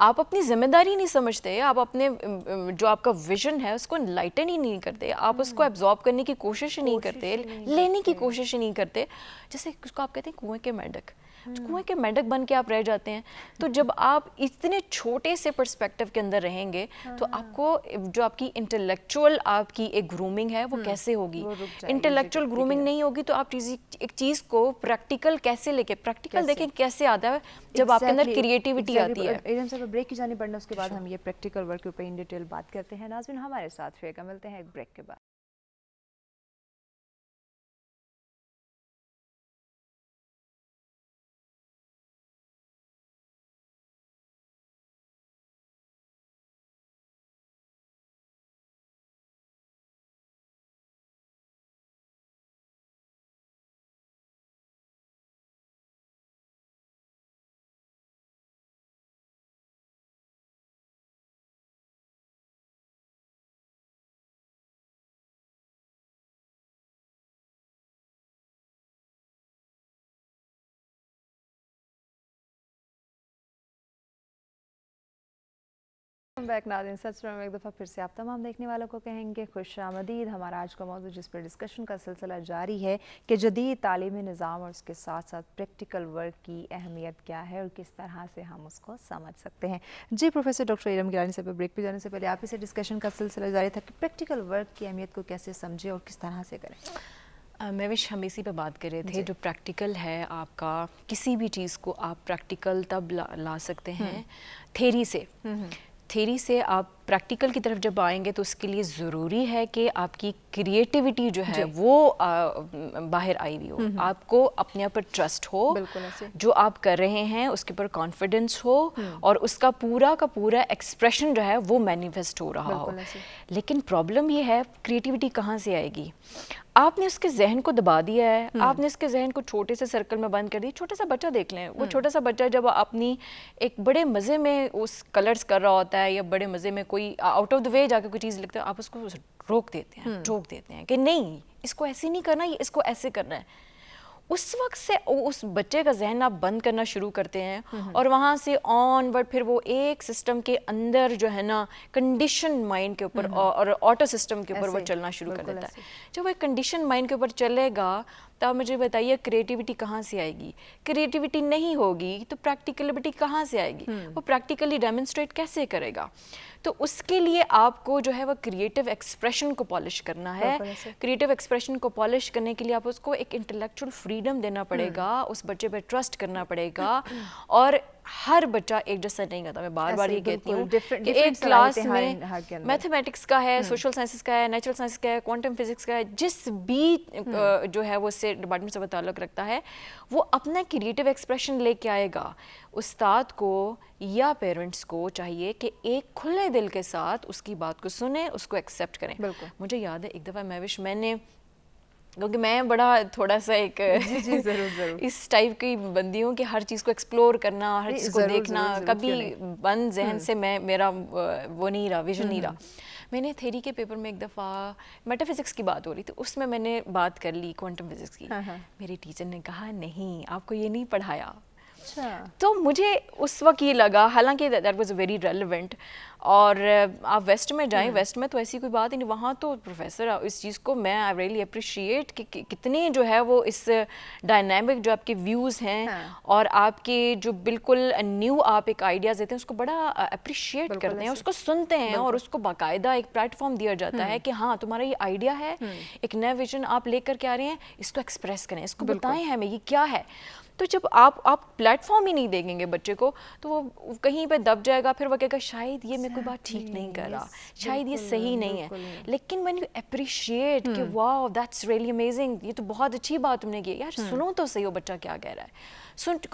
آپ اپنی ذمہ داری نہیں سمجھتے, آپ اپنے جو آپ کا ویژن ہے اس کو انلائٹن ہی نہیں کرتے, آپ اس کو ایبزارب کرنے کی کوشش نہیں کرتے, لینے کی کوشش نہیں کرتے. جیسے اس کو آپ کہتے ہیں کنویں کے میڈک, کنویں کے میڈک بن کے آپ رہ جاتے ہیں. تو جب آپ اتنے چھوٹے سے پرسپیکٹیو کے اندر رہیں گے تو آپ کو جو آپ کی انٹلیکچوئل آپ کی ایک گرومنگ ہے وہ کیسے ہوگی. انٹلیکچوئل گرومنگ نہیں ہوگی تو آپ ایک چیز کو پریکٹیکل کیسے لے کے, پریکٹیکل دیکھیں کیسے آتا ہے جب آپ کے اندر کریٹیوٹی آتی ہے. بریک کی جانب بڑھنا, اس کے بعد ہم یہ پریکٹیکل ورک کے اوپر ان ڈیٹیل بات کرتے ہیں. ناظرین ہمارے ساتھ رہے گا, ملتے ہیں ایک بریک کے بعد. بیک ناظرین, سچ میں ایک دفعہ پھر سے آپ تمام دیکھنے والوں کو کہیں گے خوش آمدید. ہمارا آج کا موضوع جس پر ڈسکشن کا سلسلہ جاری ہے کہ جدید تعلیمی نظام اور اس کے ساتھ ساتھ پریکٹیکل ورک کی اہمیت کیا ہے اور کس طرح سے ہم اس کو سمجھ سکتے ہیں. جی پروفیسر ڈاکٹر ارم گیلانی صاحب, بریک پہ جانے سے پہلے آپ ہی سے ڈسکشن کا سلسلہ جاری تھا کہ پریکٹیکل ورک کی اہمیت کو کیسے سمجھیں اور کس طرح سے کریں. میوش ہم اسی پہ بات کر رہے تھے. جو پریکٹیکل ہے آپ کا, کسی بھی چیز کو آپ پریکٹیکل تب لا سکتے ہیں تھیری سے. تھیری سے آپ پریکٹیکل کی طرف جب آئیں گے تو اس کے لیے ضروری ہے کہ آپ کی کریٹیوٹی جو ہے وہ باہر آئی ہوئی ہو, آپ کو اپنے اوپر ٹرسٹ ہو, جو آپ کر رہے ہیں اس کے اوپر کانفیڈنس ہو, اور اس کا پورا ایکسپریشن جو ہے وہ مینیفیسٹ ہو رہا ہو. لیکن پرابلم یہ ہے کریٹیوٹی کہاں سے آئے گی. آپ نے اس کے ذہن کو دبا دیا ہے, آپ نے اس کے ذہن کو چھوٹے سے سرکل میں بند کر دیا. چھوٹا سا بچہ دیکھ لیں, وہ چھوٹا سا بچہ جب اپنی ایک بڑے مزے میں اس کلرز کر رہا ہوتا ہے یا بڑے مزے میں کوئی آؤٹ آف دا وے جا کے کوئی چیز لکھتا ہے, آپ اس کو روک دیتے ہیں کہ نہیں اس کو ایسے نہیں کرنا, یہ اس کو ایسے کرنا ہے. اس وقت سے اس بچے کا ذہن آپ بند کرنا شروع کرتے ہیں, اور وہاں سے آن ورڈ پھر وہ ایک سسٹم کے اندر جو ہے نا کنڈیشن مائنڈ کے اوپر اور آٹو سسٹم کے اوپر وہ چلنا شروع کر دیتا ہے. جب وہ کنڈیشن مائنڈ کے اوپر چلے گا تو آپ مجھے بتائیے کریٹیوٹی کہاں سے آئے گی. کریٹیوٹی نہیں ہوگی تو پریکٹیکلٹی کہاں سے آئے گی, وہ پریکٹیکلی ڈیمونسٹریٹ کیسے کرے گا. تو اس کے لیے آپ کو جو ہے وہ کریٹیو ایکسپریشن کو پالش کرنا ہے. کریٹیو ایکسپریشن کو پالش کرنے کے لیے آپ اس کو ایک انٹلیکچوئل فریڈم دینا پڑے گا, اس بچے پہ ٹرسٹ کرنا پڑے گا. اور ہر بچہ ایک جیسا نہیں کرتا. میں بار بار یہ کہتی ہوں کہ ایک کلاس میں میتھمیٹکس کا ہے, سوشل سائنسز کا ہے, نیچرل سائنس کا ہے, کوانٹم فزکس کا ہے, جس بھی جو ہے وہ سے ڈپارٹمنٹ سے وہ تعلق رکھتا ہے, وہ اپنا کریٹیو ایکسپریشن لے کے آئے گا. استاد کو یا پیرنٹس کو چاہیے کہ ایک کھلے دل کے ساتھ اس کی بات کو سنیں, اس کو ایکسیپٹ کریں. مجھے یاد ہے ایک دفعہ میں نے کیونکہ میں بڑا تھوڑا سا ایک اس ٹائپ کی بندی ہوں کہ ہر چیز کو ایکسپلور کرنا, ہر چیز کو دیکھنا, کبھی بند ذہن سے میرا وہ نہیں رہا, ویژن نہیں رہا. میں نے تھیری کے پیپر میں ایک دفعہ میٹا فزکس کی بات ہو رہی تھی, اس میں نے بات کر لی کوانٹم فزکس کی. میری ٹیچر نے کہا نہیں آپ کو یہ نہیں پڑھایا. تو مجھے اس وقت یہ لگا, حالانکہ دیٹ واز ویری ریلیونٹ, اور آپ ویسٹ میں جائیں, ویسٹ میں تو ایسی کوئی بات ہی نہیں, وہاں تو پروفیسر اس چیز کو میں آئی ریئلی اپریشیٹ کہ کتنے جو ہے وہ اس ڈائنامک جو آپ کے ویوز ہیں اور آپ کے جو بالکل نیو آپ ایک آئیڈیاز دیتے ہیں اس کو بڑا اپریشیٹ کرتے ہیں, اس کو سنتے ہیں اور اس کو باقاعدہ ایک پلیٹ فارم دیا جاتا ہے کہ ہاں تمہارا یہ آئیڈیا ہے, ایک نیا ویژن آپ لے کر کے آ رہے ہیں, اس کو ایکسپریس کریں, اس کو بتائیں ہمیں یہ کیا ہے. تو جب آپ پلیٹ فارم ہی نہیں دیں گے بچے کو تو وہ کہیں پہ دب جائے گا, پھر وہ کہے گا شاید یہ میں کوئی بات ٹھیک نہیں کر رہا, شاید یہ صحیح نہیں ہے. لیکن when you appreciate کہ واو دیٹس ریئلی امیزنگ, یہ تو بہت اچھی بات تم نے کی, یار سنو تو صحیح, وہ بچہ کیا کہہ رہا ہے,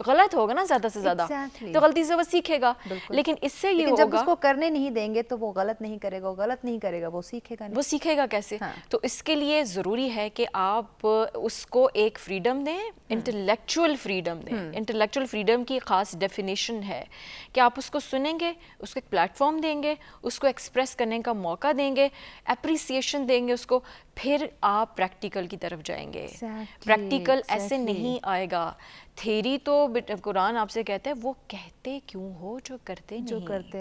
غلط ہوگا نا زیادہ سے زیادہ تو غلطی سے وہ سیکھے گا. لیکن اس سے یہ ہوگا جب اس کو کرنے نہیں دیں گے تو وہ غلط نہیں کرے گا, غلط نہیں کرے گا وہ سیکھے گا نہیں. وہ سیکھے گا کیسے؟ تو اس کے لیے ضروری ہے کہ آپ اس کو ایک فریڈم دیں, انٹلیکچوئل فریڈم دیں. انٹلیکچوئل فریڈم کی خاص ڈیفینیشن ہے کہ آپ اس کو سنیں گے, اس کو ایک پلیٹ فارم دیں گے, اس کو ایکسپریس کرنے کا موقع دیں گے, اپریسیشن دیں گے اس کو, پھر آپ پریکٹیکل کی طرف جائیں گے. پریکٹیکل ایسے نہیں آئے گا. تھیری تو قرآن آپ سے کہتا ہے وہ کہتے کیوں ہو جو کرتے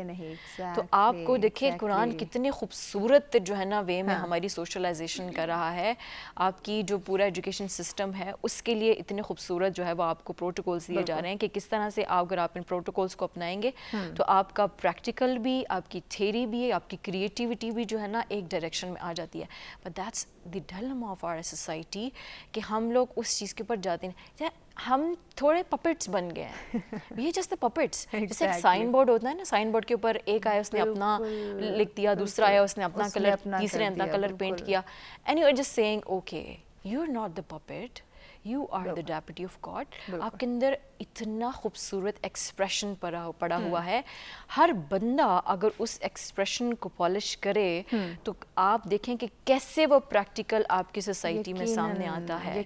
نہیں. تو آپ کو دیکھیں قرآن کتنے خوبصورت جو ہے نا وے میں ہماری سوشلائزیشن کر رہا ہے. آپ کی جو پورا ایجوکیشن سسٹم ہے اس کے لیے اتنے خوبصورت جو ہے وہ آپ کو پروٹوکولز دیے جا رہے ہیں کہ کس طرح سے اگر آپ ان پروٹوکولز کو اپنائیں گے تو آپ کا پریکٹیکل بھی, آپ کی تھیری بھی, آپ کی کریٹیوٹی بھی جو ہے نا ایک ڈائریکشن میں آ جاتی ہے. But that's the dilemma of our society کہ ہم لوگ اس چیز کے اوپر جاتے ہیں, ہم تھوڑے پپٹس بن گئے ہیں. یہ جسٹ پپٹس, جیسے ایک سائن بورڈ ہوتا ہے نا, سائن بورڈ کے اوپر ایک آیا اس نے اپنا لکھ دیا, دوسرا آیا اس نے اپنا کلر, تیسرے اپنا کلر پینٹ کیا, and you are just seeing okay you are not the puppet, you are the deputy of God. آپ کے اندر اتنا خوبصورت ایکسپریشن پڑا ہوا ہے. ہر بندہ اگر اس ایکسپریشن کو پالش کرے تو آپ دیکھیں کہ کیسے وہ پریکٹیکل آپ کی سوسائٹی میں سامنے آتا ہے.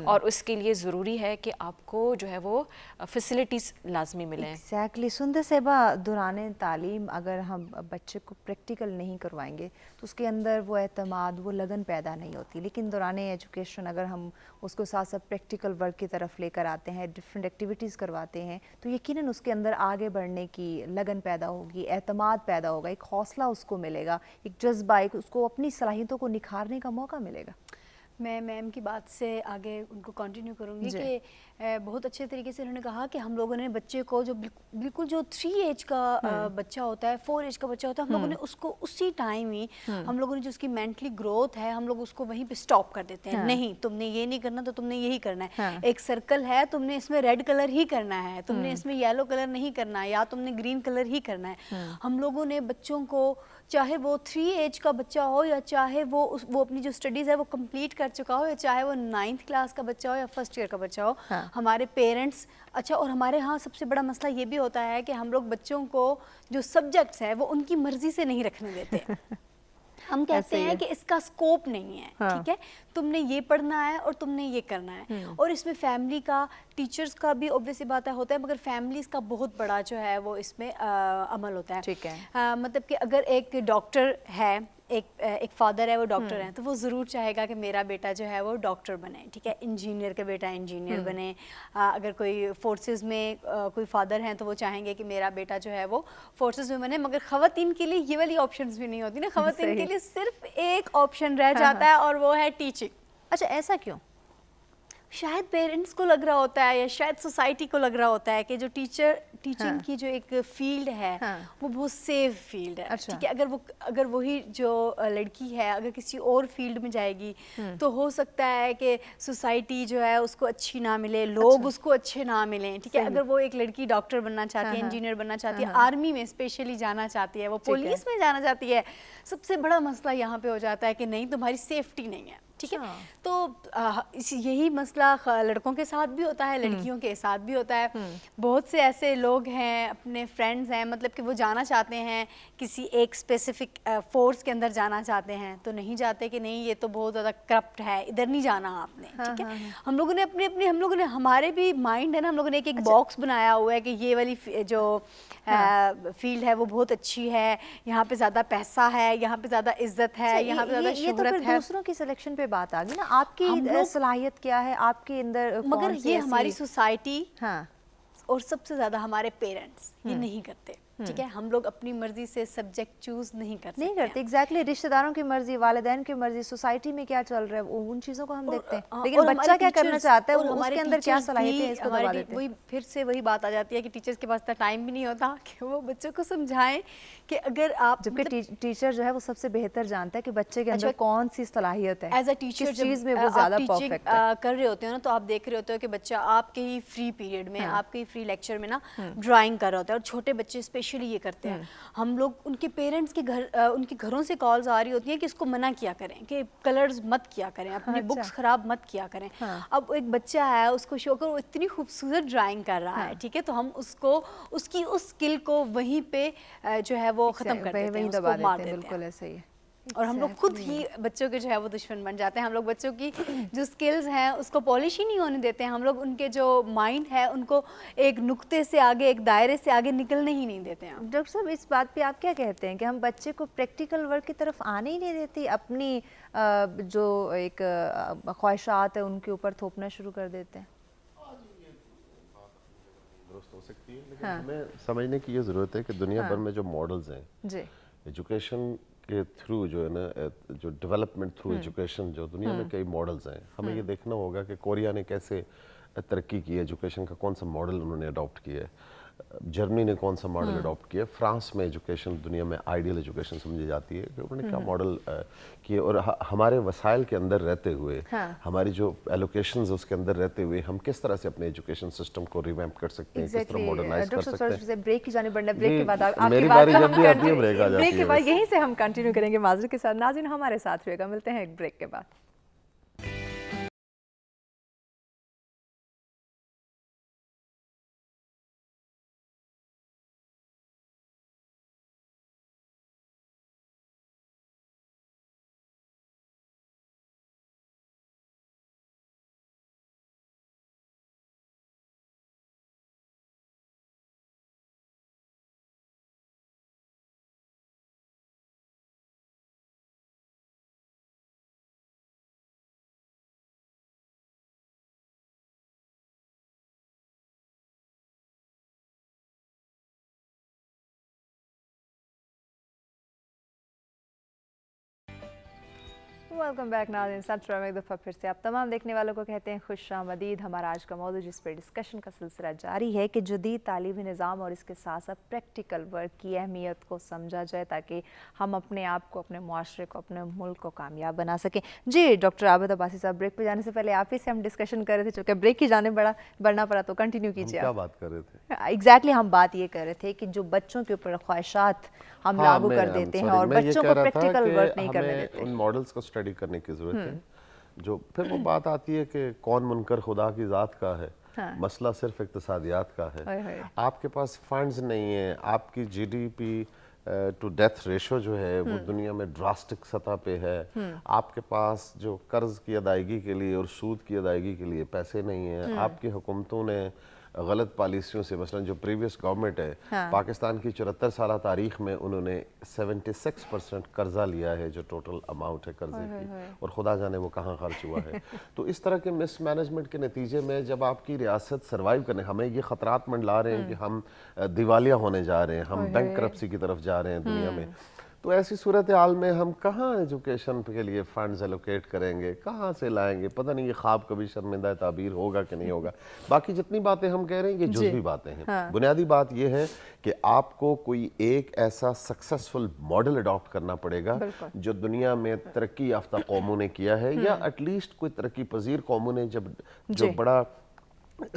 اور اس کے لیے ضروری ہے کہ آپ کو جو ہے وہ فیسلٹیز لازمی ملیں. ایگزیکٹلی. سندر صاحبہ, دوران تعلیم اگر ہم بچے کو پریکٹیکل نہیں کروائیں گے تو اس کے اندر وہ اعتماد, وہ لگن پیدا نہیں ہوتی. لیکن دوران ایجوکیشن اگر ہم اس کو ساتھ ساتھ پریکٹیکل ورک کی طرف لے کر آتے ہیں, ڈفرینٹ ایکٹیویٹیز کرواتے ہیں, تو یقیناً اس کے اندر آگے بڑھنے کی لگن پیدا ہوگی, اعتماد پیدا ہوگا, ایک حوصلہ اس کو ملے گا, ایک جذبہ, ایک اس کو اپنی صلاحیتوں کو نکھارنے کا موقع ملے گا. میں میم کی بات سے آگے ان کو کنٹینیو کروں گی کہ بہت اچھے طریقے سے انہوں نے کہا کہ ہم لوگوں نے بچے کو جو بالکل جو 3 ایج کا بچہ ہوتا ہے, 4 ایج کا بچہ ہوتا ہے, ہم لوگوں نے اس کو اسی ٹائم ہی ہم لوگوں نے جو اس کی مینٹلی گروتھ ہے ہم لوگ اس کو وہیں پہ سٹاپ کر دیتے ہیں. نہیں, تم نے یہ نہیں کرنا تو تم نے یہی کرنا ہے. ایک سرکل ہے, تم نے اس میں ریڈ کلر ہی کرنا ہے, تم نے اس میں یلو کلر نہیں کرنا ہے, یا تم نے گرین کلر ہی کرنا ہے. ہم لوگوں نے بچوں کو, چاہے وہ 3 ایج کا بچہ ہو یا چاہے وہ اپنی جو اسٹڈیز ہے وہ کمپلیٹ کر چکا ہو, یا چاہے وہ 9th کلاس کا بچہ ہو یا 1st ایئر کا بچہ ہو, ہمارے پیرنٹس, اچھا, اور ہمارے ہاں سب سے بڑا مسئلہ یہ بھی ہوتا ہے کہ ہم لوگ بچوں کو جو سبجیکٹس ہیں وہ ان کی مرضی سے نہیں رکھنے دیتے. ہم کہتے ہیں کہ اس کا سکوپ نہیں ہے, ٹھیک ہے, تم نے یہ پڑھنا ہے اور تم نے یہ کرنا ہے. اور اس میں فیملی کا, ٹیچرز کا بھی obviously بات ہوتا ہے, مگر فیملیز کا بہت بڑا جو ہے وہ اس میں عمل ہوتا ہے. ٹھیک ہے. مطلب کہ اگر ایک ڈاکٹر ہے, ایک فادر ہے وہ ڈاکٹر ہیں, تو وہ ضرور چاہے گا کہ میرا بیٹا جو ہے وہ ڈاکٹر بنے, ٹھیک ہے. انجینئر کا بیٹا انجینئر بنے. اگر کوئی فورسز میں کوئی فادر ہیں تو وہ چاہیں گے کہ میرا بیٹا جو ہے وہ فورسز میں بنے. مگر خواتین کے لیے یہ والی آپشنز بھی نہیں ہوتی نا, خواتین کے لیے صرف ایک آپشن رہ جاتا ہے اور وہ ہے ٹیچنگ. اچھا, ایسا کیوں؟ شاید پیرنٹس کو لگ رہا ہوتا ہے یا شاید سوسائٹی کو لگ رہا ہوتا ہے کہ جو ٹیچنگ کی جو ایک فیلڈ ہے وہ بہت سیف فیلڈ ہے, ٹھیک ہے. اگر وہی جو لڑکی ہے اگر کسی اور فیلڈ میں جائے گی تو ہو سکتا ہے کہ سوسائٹی جو ہے اس کو اچھی نہ ملے, لوگ اس کو اچھے نہ ملیں, ٹھیک ہے. اگر وہ ایک لڑکی ڈاکٹر بننا چاہتی ہے, انجینئر بننا چاہتی ہے, آرمی میں اسپیشلی جانا چاہتی ہے, وہ پولیس میں جانا چاہتی ہے, سب سے بڑا مسئلہ یہاں پہ ہو جاتا ہے کہ نہیں, تمہاری سیفٹی نہیں ہے. ٹھیک ہے. تو یہی مسئلہ لڑکوں کے ساتھ بھی ہوتا ہے, لڑکیوں کے ساتھ بھی ہوتا ہے. بہت سے ایسے لوگ ہیں, اپنے فرینڈز ہیں, مطلب کہ وہ جانا چاہتے ہیں کسی ایک اسپیسیفک فورس کے اندر جانا چاہتے ہیں, تو نہیں جاتے کہ نہیں یہ تو بہت زیادہ کرپٹ ہے, ادھر نہیں جانا آپ نے. ٹھیک ہے, ہم لوگوں نے ہم لوگوں نے ہمارے بھی مائنڈ ہے نا, ہم لوگوں نے ایک باکس بنایا ہوا ہے کہ یہ والی جو فیلڈ ہے وہ بہت اچھی ہے, یہاں پہ زیادہ پیسہ ہے, یہاں پہ زیادہ عزت ہے, یہاں پہ زیادہ شہرت ہے. دوسروں کی سلیکشن پہ بات آ گئی نا, آپ کی صلاحیت کیا ہے, آپ کے اندر مگر یہ ہماری سوسائٹی ہاں اور سب سے زیادہ ہمارے پیرنٹس یہ نہیں کرتے. ٹھیک ہے, ہم لوگ اپنی مرضی سے سبجیکٹ چوز نہیں کرتے. ایگزیکٹلی, رشتہ داروں کی مرضی, والدین کی مرضی, سوسائٹی میں کیا چل رہا ہے ان چیزوں کو ہم دیکھتے ہیں, لیکن بچہ کیا کرنا چاہتا ہے, اس کے اندر کیا صلاحیتیں ہیں, اس کو دبا دیتے ہیں. وہی پھر سے وہی بات آ جاتی ہے کہ ٹیچرز کے پاس اتنا ٹائم بھی نہیں ہوتا کہ وہ بچوں کو سمجھائیں کہ اگر آپ, جبکہ ٹیچر جو ہے وہ سب سے بہتر جانتا ہے کہ بچے کے اندر کون سی صلاحیت ہے, ایز اے ٹیچر چیز میں وہ زیادہ پرفیکٹ کر رہے ہوتے ہو نا, تو آپ دیکھ رہے ہوتے ہو کہ بچہ آپ کے ہی فری پیریڈ میں, آپ کے ہی فری لیکچر میں نا ڈرائنگ کر رہا ہوتا ہے. اور چھوٹے بچے اسپیشلی یہ کرتے ہیں. ہم لوگ ان کے پیرنٹس کے گھر, ان کے گھروں سے کالز آ رہی ہوتی ہیں کہ اس کو منع کیا کریں, کہ کلرز مت کیا کریں, اپنی بکس خراب مت کیا کریں. اب ایک بچہ ہے, اس کو شوق ہے, وہ اتنی خوبصورت ڈرائنگ کر رہا ہے, ٹھیک ہے, تو ہم اس کو اس کی اس اسکل کو وہیں پہ جو ہے وہ ختم کر دیتے ہیں, اس کو مار دیتے ہیں. بالکل ایسے ہی ہے. اور ہم لوگ خود ہی بچوں کے جو ہے وہ دشمن بن جاتے ہیں. ہم لوگ بچوں کی جو سکلز ہیں اس کو پالش ہی نہیں ہونے دیتے ہیں. ہم لوگ ان کے جو مائنڈ ہے ان کو ایک نقطے سے آگے, ایک دائرے سے آگے نکلنے ہی نہیں دیتے ہیں. ڈاکٹر صاحب, اس بات پہ آپ کیا کہتے ہیں کہ ہم بچے کو پریکٹیکل ورک کی طرف آنے ہی نہیں دیتی, اپنی جو ایک خواہشات ہیں ان کے اوپر تھوپنا شروع کر دیتے ہیں؟ درست ہو سکتی ہے, لیکن ہمیں سمجھنے کی یہ ضرورت ہے کہ دنیا بھر میں جو ماڈلز ہیں, جی, ایجوکیشن کے تھرو جو ہے نا, جو ڈیولپمنٹ تھرو ایجوکیشن, جو دنیا میں کئی ماڈلز ہیں, ہمیں یہ دیکھنا ہوگا کہ کوریا نے کیسے ترقی کی ہے, ایجوکیشن کا کون سا ماڈل انہوں نے اڈاپٹ کیا ہے, جرمنی نے کون سا ماڈل اڈاپٹ کیا ہے, فرانس میں ایجوکیشن دنیا میں آئیڈیل ایجوکیشن سمجھی جاتی ہے کہ انہوں نے کیا ماڈل کیے, اور ہمارے وسائل کے اندر رہتے ہوئے, ہماری جو ایلوکیشنز اس کے اندر رہتے ہوئے, ہم کس طرح سے اپنے ایجوکیشن سسٹم کو ریویمپ کر سکتے ہیں, کس طرح ماڈرنائز کر سکتے ہیں. بریک کی جانب بڑھنا, بریک کے بعد میری باری جب بھی آتی ہے بریک آ جاتی ہے, بریک کے بعد یہیں سے ہم کنٹینیو کریں گے معذرت کے ساتھ. ناظرین ہمارے ساتھ رہے گا, ملتے ہیں ایک بریک کے بعد. ویلکم بیک ناظرین, ساتھ ایک دفعہ پھر سے آپ تمام دیکھنے والوں کو کہتے ہیں خوش آمدید. ہمارا آج کا موضوع جس پہ ڈسکشن کا سلسلہ جاری ہے کہ جدید تعلیمی نظام اور اس کے ساتھ ساتھ پریکٹیکل ورک کی اہمیت کو سمجھا جائے تاکہ ہم اپنے آپ کو, اپنے معاشرے کو, اپنے ملک کو کامیاب بنا سکیں. جی ڈاکٹر عابد عباسی صاحب, بریک پہ جانے سے پہلے آپ ہی سے ہم ڈسکشن کر رہے تھے, چونکہ بریک کی جانب بڑھنا پڑا تو کنٹینیو کیجیے. کیا بات کر رہے تھے؟ ایگزیکٹلی ہم بات یہ کر رہے تھے کہ جو بچوں کے اوپر خواہشات ہم لاگو کر دیتے ہیں اور بچوں کو پریکٹیکل ورک نہیں کرنے دیتے, ان ماڈلز کو اسٹڈی کرنے کی ضرورت ہے. جو پھر وہ بات آتی ہے کہ کون منکر خدا کی ذات کا ہے, مسئلہ صرف اقتصادیات کا ہے. آپ کے پاس فنڈز نہیں ہیں, آپ کی جی ڈی پی ٹو ڈیتھ ریشو جو ہے وہ دنیا میں ڈراسٹک سطح پہ ہے, آپ کے پاس جو قرض کی ادائیگی کے لیے اور سود کی ادائیگی کے لیے پیسے نہیں ہیں, آپ کی حکومتوں نے غلط پالیسیوں سے, مثلا جو پریویس گورنمنٹ ہے پاکستان کی 74 سالہ تاریخ میں انہوں نے 76% قرضہ لیا ہے, جو ٹوٹل اماؤنٹ ہے قرضے کی, اور خدا جانے وہ کہاں خرچ ہوا ہے. تو اس طرح کے مس مینجمنٹ کے نتیجے میں جب آپ کی ریاست سروائیو کرنے, ہمیں یہ خطرات منڈلا رہے ہیں کہ ہم دیوالیہ ہونے جا رہے ہیں, ہم بینک کرپسی کی طرف جا رہے ہیں دنیا میں, تو ایسی صورتحال میں ہم کہاں ایجوکیشن کے لیے فنڈز ایلوکیٹ کریں گے, کہاں سے لائیں گے؟ پتہ نہیں یہ خواب کبھی شرمندہ تعبیر ہوگا کہ نہیں ہوگا. باقی جتنی باتیں ہم کہہ رہے ہیں یہ جزوی باتیں ہیں. بنیادی بات یہ ہے کہ آپ کو کوئی ایک ایسا سکسیسفل ماڈل اڈاپٹ کرنا پڑے گا جو دنیا میں ترقی یافتہ قوموں نے کیا ہے, یا ایٹ لیسٹ کوئی ترقی پذیر قوموں نے جو بڑا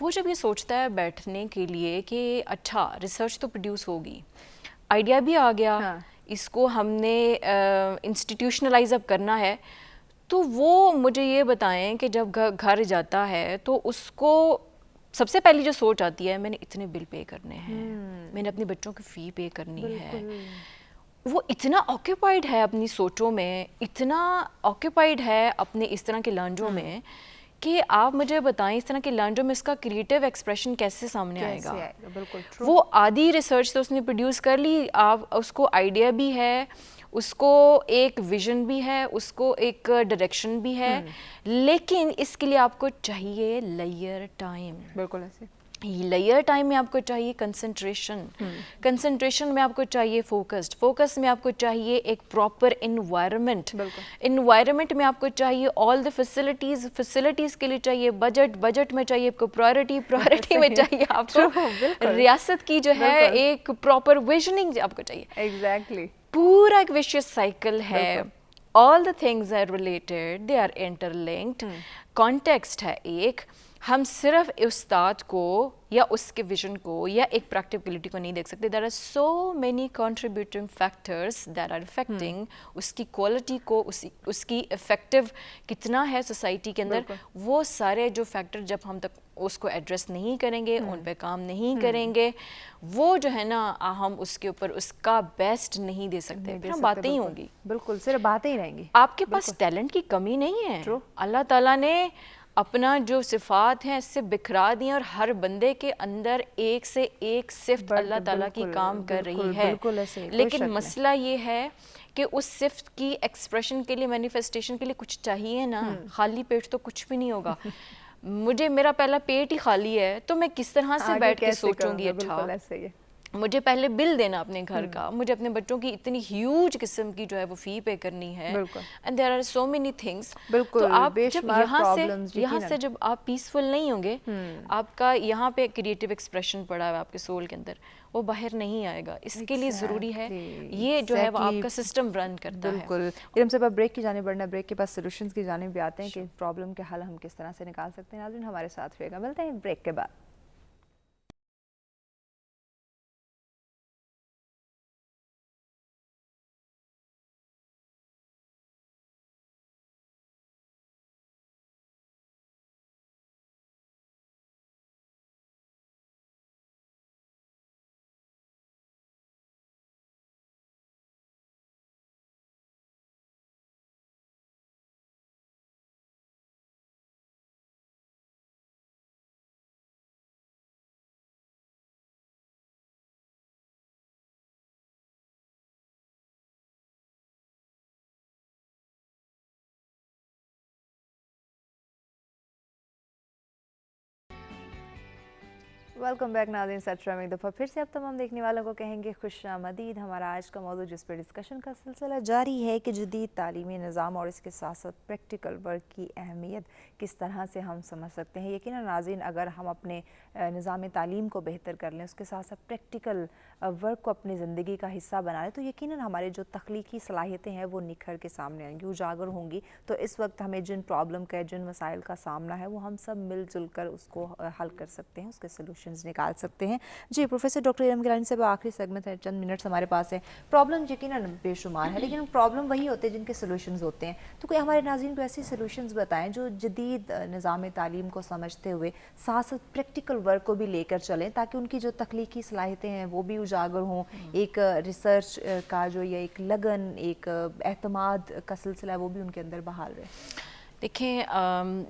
وہ جب یہ سوچتا ہے بیٹھنے کے لیے کہ اچھا ریسرچ تو پروڈیوس ہوگی, آئیڈیا بھی آ گیا, اس کو ہم نے انسٹیٹیوشنلائز اب کرنا ہے, تو وہ مجھے یہ بتائیں کہ جب گھر جاتا ہے تو اس کو سب سے پہلی جو سوچ آتی ہے میں نے اتنے بل پے کرنے ہیں, میں نے اپنے بچوں کی فی پے کرنی ہے. وہ اتنا آکیوپائڈ ہے اپنی سوچوں میں, اتنا آکیوپائڈ ہے اپنے اس طرح کے لانجوں میں کہ آپ مجھے بتائیں اس طرح کے لانجوں میں اس کا کریٹیو ایکسپریشن کیسے سامنے آئے گا. وہ آدھی ریسرچ تو اس نے پروڈیوس کر لی, آپ اس کو آئیڈیا بھی ہے, اس کو ایک ویژن بھی ہے, اس کو ایک ڈائریکشن بھی ہے, لیکن اس کے لیے آپ کو چاہیے لیئر ٹائم. بالکل ایسے لیئر ٹائم میں آپ کو چاہیے کنسنٹریشن, کنسنٹریشن میں آپ کو چاہیے فوکسڈ, فوکس میں آپ کو چاہیے ایک پراپر انوائرمنٹ, انوائرمنٹ میں آپ کو چاہیے آل دی فیسلٹیز, فیسلٹیز کے لیے چاہیے بجٹ, بجٹ میں چاہیے آپ کو پرائرٹی, پرائرٹی میں چاہیے آپ کو ریاست کی جو ہے ایک پراپر ویژننگ آپ کو چاہیے. ایگزیکٹلی پورا ایک ویشیس سائیکل ہے, آل the things are related, they are interlinked, context ہے ایک. ہم صرف استاد کو یا اس کے ویژن کو یا ایک پریکٹیکلٹی کو نہیں دیکھ سکتے. There are so many contributing factors that are affecting اس کی کوالٹی کو, اس کی افیکٹو کتنا ہے سوسائٹی کے اندر. وہ سارے جو فیکٹر جب ہم تک اس کو ایڈریس نہیں کریں گے, ان پہ کام نہیں کریں گے, وہ جو ہے نا ہم اس کے اوپر اس کا بیسٹ نہیں دے سکتے, پھر ہم باتیں ہی ہوں گی. بالکل صرف باتیں ہی رہیں گی. آپ کے پاس ٹیلنٹ کی کمی نہیں ہے, اللہ تعالیٰ نے اپنا جو صفات ہیں اس سے بکھرا دی ہیں, اور ہر بندے کے اندر ایک سے ایک صفت اللہ تعالیٰ کی کام کر رہی ہے. لیکن مسئلہ یہ ہے کہ اس صفت کی ایکسپریشن کے لیے, مینیفیسٹیشن کے لیے کچھ چاہیے نا. خالی پیٹ تو کچھ بھی نہیں ہوگا. مجھے میرا پہلا پیٹ ہی خالی ہے تو میں کس طرح سے بیٹھ کے سوچوں گی اچھا مجھے پہلے بل دینا اپنے گھر کا, مجھے اپنے بچوں کی اتنی ہیوج قسم کی جو ہے وہ فی پے کرنی ہے, and there are so many things. تو آپ جب یہاں سے جب آپ پیسفل نہیں ہوں گے, آپ کا یہاں پہ کریٹیو ایکسپریشن پڑا ہے آپ کے سول کے اندر, وہ باہر نہیں آئے گا. اس کے لیے ضروری ہے یہ جو ہے وہ آپ کا سسٹم رن کرتا ہے. بالکل. ہم سے بریک کی جانب بڑھنا, بریک کے بعد سولوشنز کی جانب بھی آتے ہیں کہ پرابلم کے حل ہم کس طرح سے نکال سکتے ہیں. ناظرین ہمارے ساتھ رہے گا, ملتے ہیں بریک کے بعد. ویلکم بیک ناظرین, سچرا میں ایک دفعہ پھر سے آپ تمام دیکھنے والوں کو کہیں گے خوش آمدید. ہمارا آج کا موضوع جس پہ ڈسکشن کا سلسلہ جاری ہے کہ جدید تعلیمی نظام اور اس کے ساتھ ساتھ پریکٹیکل ورک کی اہمیت کس طرح سے ہم سمجھ سکتے ہیں. یقیناً ناظرین اگر ہم اپنے نظام تعلیم کو بہتر کر لیں, اس کے ساتھ ساتھ پریکٹیکل ورک کو اپنی زندگی کا حصہ بنا لیں, تو یقیناً ہمارے جو تخلیقی صلاحیتیں ہیں وہ نکھر کے سامنے آئیں گی, اجاگر ہوں گی. تو اس وقت ہمیں جن پرابلم کا, جن مسائل کا سامنا ہے, وہ ہم سب مل جل کر اس کو حل کر سکتے ہیں, اس کے سلوشنز نکال سکتے ہیں. جی پروفیسر ڈاکٹر ارم گیلانی صاحب, آخری سیگمنٹ ہے, چند منٹس ہمارے پاس ہیں. پرابلم یقیناً بے شمار ہے, لیکن پرابلم وہی ہوتے ہیں جن کے سلوشنز ہوتے ہیں. تو کوئی ہمارے ناظرین کو ایسی سلوشنز بتائیں جو جدید نظام تعلیم کو سمجھتے ہوئے ساتھ ساتھ پریکٹیکل ورک کو بھی لے کر چلیں, تاکہ ان کی جو تخلیقی صلاحیتیں ہیں وہ بھی اجاگر ہوں, ایک ریسرچ کا جو یا ایک لگن, ایک اعتماد کا سلسلہ ہے وہ بھی ان کے اندر بحال رہے. دیکھیں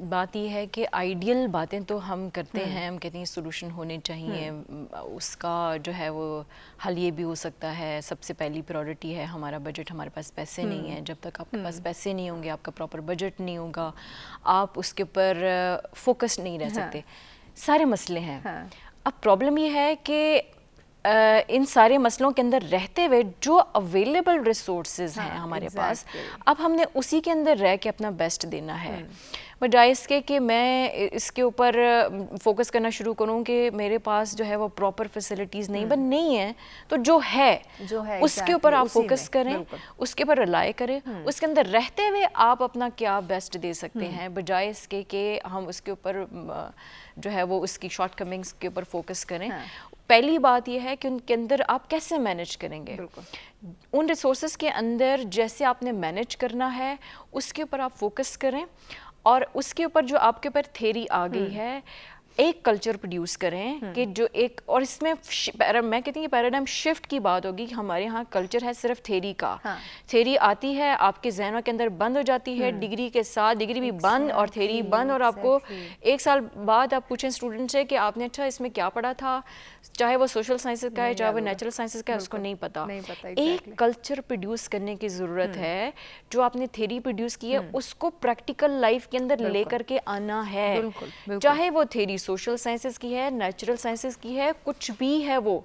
بات یہ ہے کہ آئیڈیل باتیں تو ہم کرتے ہیں, ہم کہتے ہیں سولوشن ہونے چاہیے, اس کا جو ہے وہ حل یہ بھی ہو سکتا ہے. سب سے پہلی پرائورٹی ہے ہمارا بجٹ, ہمارے پاس پیسے نہیں ہیں. جب تک آپ کے پاس پیسے نہیں ہوں گے, آپ کا پراپر بجٹ نہیں ہوگا, آپ اس کے اوپر فوکس نہیں رہ سکتے. سارے مسئلے ہیں. اب پرابلم یہ ہے کہ ان سارے مسئلوں کے اندر رہتے ہوئے جو اویلیبل ریسورسز ہیں ہمارے پاس, اب ہم نے اسی کے اندر رہ کے اپنا بیسٹ دینا ہے. بجائے اس کے کہ میں اس کے اوپر فوکس کرنا شروع کروں کہ میرے پاس جو ہے وہ پراپر فیسلٹیز نہیں ہیں، تو جو ہے اس کے اوپر آپ فوکس کریں، اس کے اوپر رلائی کریں، اس کے اندر رہتے ہوئے آپ اپنا کیا بیسٹ دے سکتے ہیں، بجائے اس کے کہ ہم اس کے اوپر جو ہے وہ اس کی شارٹ کمنگس کے اوپر فوکس کریں۔ پہلی بات یہ ہے کہ ان کے اندر آپ کیسے مینیج کریں گے، ان ریسورسز کے اندر جیسے آپ نے مینیج کرنا ہے اس کے اوپر آپ فوکس کریں، اور اس کے اوپر جو آپ کے اوپر تھیری آ گئی ہے ایک کلچر پروڈیوس کریں کہ جو ایک، اور اس میں میں کہتی ہوں کہ پیراڈائم شفٹ کی بات ہوگی کہ ہمارے ہاں کلچر ہے صرف تھیری کا، تھیری آتی ہے آپ کے ذہنوں کے اندر بند ہو جاتی ہے، ڈگری کے ساتھ ڈگری بھی بند اور تھیری بند، اور آپ کو ایک سال بعد آپ پوچھیں اسٹوڈنٹ سے کہ آپ نے اچھا اس میں کیا پڑھا تھا، چاہے وہ سوشل سائنسز کا ہے چاہے وہ نیچرل سائنسز کا ہے، اس کو نہیں پتا۔ ایک کلچر پروڈیوس کرنے کی ضرورت ہے، جو آپ نے تھیری پروڈیوس کی ہے اس کو پریکٹیکل لائف کے اندر لے کر کے آنا ہے، چاہے وہ تھیری سوشل سائنسز کی ہے، نیچرل سائنسز کی ہے، کچھ بھی ہے وہ،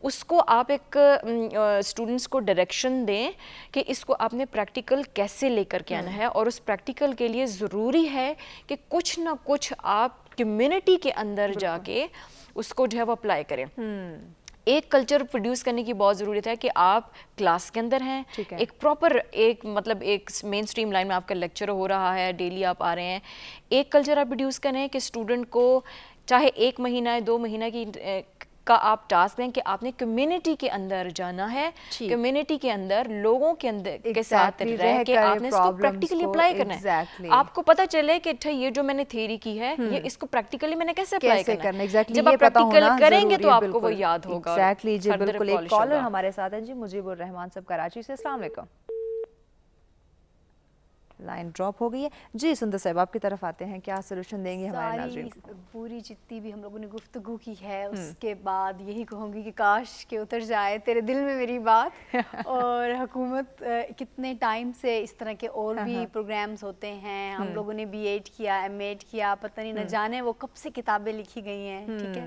اس کو آپ ایک اسٹوڈنٹس کو ڈائریکشن دیں کہ اس کو آپ نے پریکٹیکل کیسے لے کر کے آنا ہے، اور اس پریکٹیکل کے لیے ضروری ہے کہ کچھ نہ کچھ آپ کمیونٹی کے اندر جا کے اس کو جو ہے وہ اپلائی کریں۔ ایک کلچر پروڈیوس کرنے کی بہت ضرورت ہے کہ آپ کلاس کے اندر ہیں، ایک پراپر ایک مطلب ایک مین اسٹریم لائن میں آپ کا لیکچر ہو رہا ہے، ڈیلی آپ آ رہے ہیں، ایک کلچر آپ پروڈیوس کریں کہ اسٹوڈنٹ کو چاہے 1 مہینہ 2 مہینہ کی کا آپ ٹاسک دیں کہ آپ نے کمیونٹی کے اندر جانا ہے، کمیونٹی کے اندر لوگوں کے اندر کے ساتھ رہ کے آپ نے اس کو پریکٹیکلی اپلائی کرنا ہے، آپ کو پتہ چلے کہ اچھا یہ جو میں نے تھیری کی ہے یہ اس کو پریکٹیکلی میں نے کیسے اپلائی کرنا ہے، جب آپ پریکٹیکل کریں گے تو آپ کو وہ یاد ہوگا۔ ایگزیکٹلی جی بالکل۔ ایک کالر ہمارے ساتھ ہیں جی، مجیب الرحمان صاحب کراچی سے، السلام علیکم۔ لائن ڈراپ ہو گئی ہے جی۔ سندر صاحب آپ کی طرف آتے ہیں، کیا سولوشن دیں گے ہمارے ناظرین کو؟ پوری جتنی بھی ہم لوگوں نے گفتگو کی ہے اس کے بعد یہی کہوں گی کہ کاش کہ اتر جائے تیرے دل میں میری بات، اور حکومت کتنے ٹائم سے اس طرح کے اور بھی پروگرامز ہوتے ہیں، ہم لوگوں نے BA کیا MA کیا، پتہ نہیں نہ جانے وہ کب سے کتابیں لکھی گئی ہیں، ٹھیک ہے،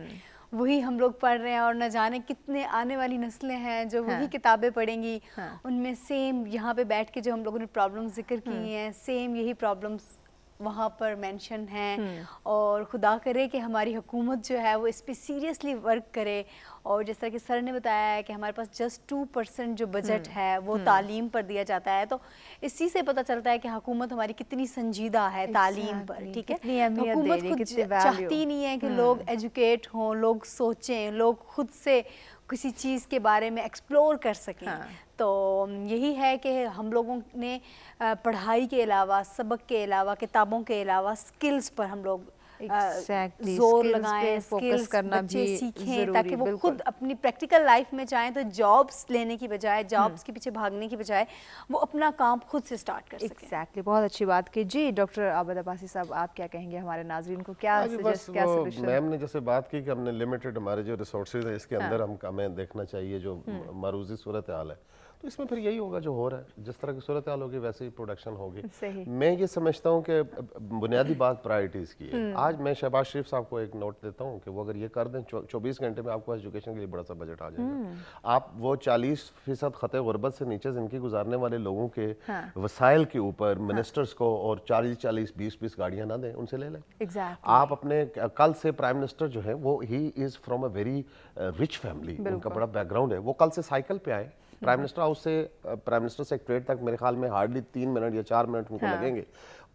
وہی ہم لوگ پڑھ رہے ہیں، اور نہ جانے کتنے آنے والی نسلیں ہیں جو وہی کتابیں پڑھیں گی، ان میں سیم یہاں پہ بیٹھ کے جو ہم لوگوں نے پرابلم ذکر کی ہیں سیم یہی پرابلمس وہاں پر مینشن ہیں، اور خدا کرے کہ ہماری حکومت جو ہے وہ اس پہ سیریسلی ورک کرے، اور جس طرح کہ سر نے بتایا ہے کہ ہمارے پاس جسٹ 2% جو بجٹ ہے وہ تعلیم پر دیا جاتا ہے، تو اسی سے پتہ چلتا ہے کہ حکومت ہماری کتنی سنجیدہ ہے تعلیم پر، ٹھیک ہے، حکومت خود چاہتی نہیں ہے کہ لوگ ایجوکیٹ ہوں، لوگ سوچیں، لوگ خود سے کسی چیز کے بارے میں ایکسپلور کر سکیں، تو یہی ہے کہ ہم لوگوں نے پڑھائی کے علاوہ، سبق کے علاوہ، کتابوں کے علاوہ سکلز پر ہم لوگ زور لگائیں، سکلز بچے سیکھیں تاکہ وہ خود اپنی پریکٹیکل لائف میں چاہیں تو جابس لینے کی بجائے، جابس کے پیچھے بھاگنے کی بجائے وہ اپنا کام خود سے سٹارٹ کر سکیں۔ ایگزیکٹلی، بہت اچھی بات کی جی۔ ڈاکٹر عابد عباسی صاحب آپ کیا کہیں گے ہمارے ناظرین کو، کیا سولوشن؟ میم نے جیسے بات کی کہ ہم نے لمیٹڈ ہمارے جو ریسورسز ہیں اس کے اندر ہمیں دیکھنا چاہیے جو معروضی صورتحال ہے، تو اس میں پھر یہی ہوگا جو ہو رہا ہے، جس طرح کی صورتحال ہوگی ویسے ہی پروڈکشن ہوگی۔ میں یہ سمجھتا ہوں کہ بنیادی بات پرائرٹیز کی ہے۔ آج میں شہباز شریف صاحب کو ایک نوٹ دیتا ہوں کہ وہ اگر یہ کر دیں 24 گھنٹے میں آپ کو ایجوکیشن کے لیے بڑا سا بجٹ آ جائے گا۔ آپ وہ 40% خطے غربت سے نیچے زندگی گزارنے والے لوگوں کے وسائل کے اوپر منسٹرز کو اور 40 20 گاڑیاں نہ دیں، ان سے لے لیں۔ آپ اپنے کل سے پرائم منسٹر جو ہے وہ he is from a very rich family, ان کا بڑا بیک گراؤنڈ ہے، وہ کل سے سائیکل پہ آئے، پرائم منسٹر ہاؤس سے پرائم منسٹر سیکریٹریٹ تک میرے خیال میں ہارڈلی 3 منٹ یا 4 منٹ ان کو لگیں گے۔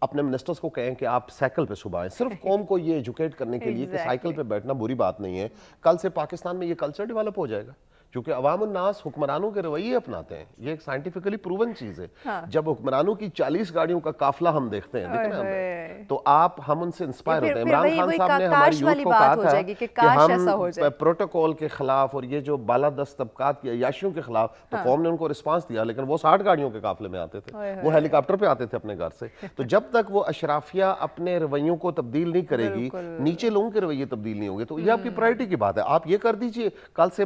اپنے منسٹرز کو کہیں کہ آپ سائیکل پہ صبح آئیں، صرف قوم کو یہ ایجوکیٹ کرنے کے لیے کہ سائیکل پہ بیٹھنا بری بات نہیں ہے۔ کل سے پاکستان میں یہ کلچر ڈیولپ ہو جائے گا، کیونکہ عوام الناس حکمرانوں کے رویے اپناتے ہیں، یہ ایک سائنٹیفکلی پروون چیز ہے۔ جب حکمرانوں کی 40 گاڑیوں کا قافلہ ہم دیکھتے ہیں تو ہم ان سے انسپائر ہوتے ہیں۔ عمران خان صاحب نے ہماری یوتھ کو کہا تھا کہ ہم پروٹوکول کے خلاف اور یہ جو بالادست طبقات کی عیاشیوں کے خلاف، تو قوم نے ان کو رسپانس دیا، لیکن وہ 60 گاڑیوں کے قافلے میں آتے تھے، وہ ہیلی کاپٹر پہ آتے تھے اپنے گھر سے۔ تو جب تک وہ اشرافیہ اپنے رویوں کو تبدیل نہیں کرے گی، نیچے لوگوں کے رویے تبدیل نہیں ہوں گے، تو یہ آپ کی پرائرٹی کی بات ہے۔ آپ یہ کر دیجئے، کل سے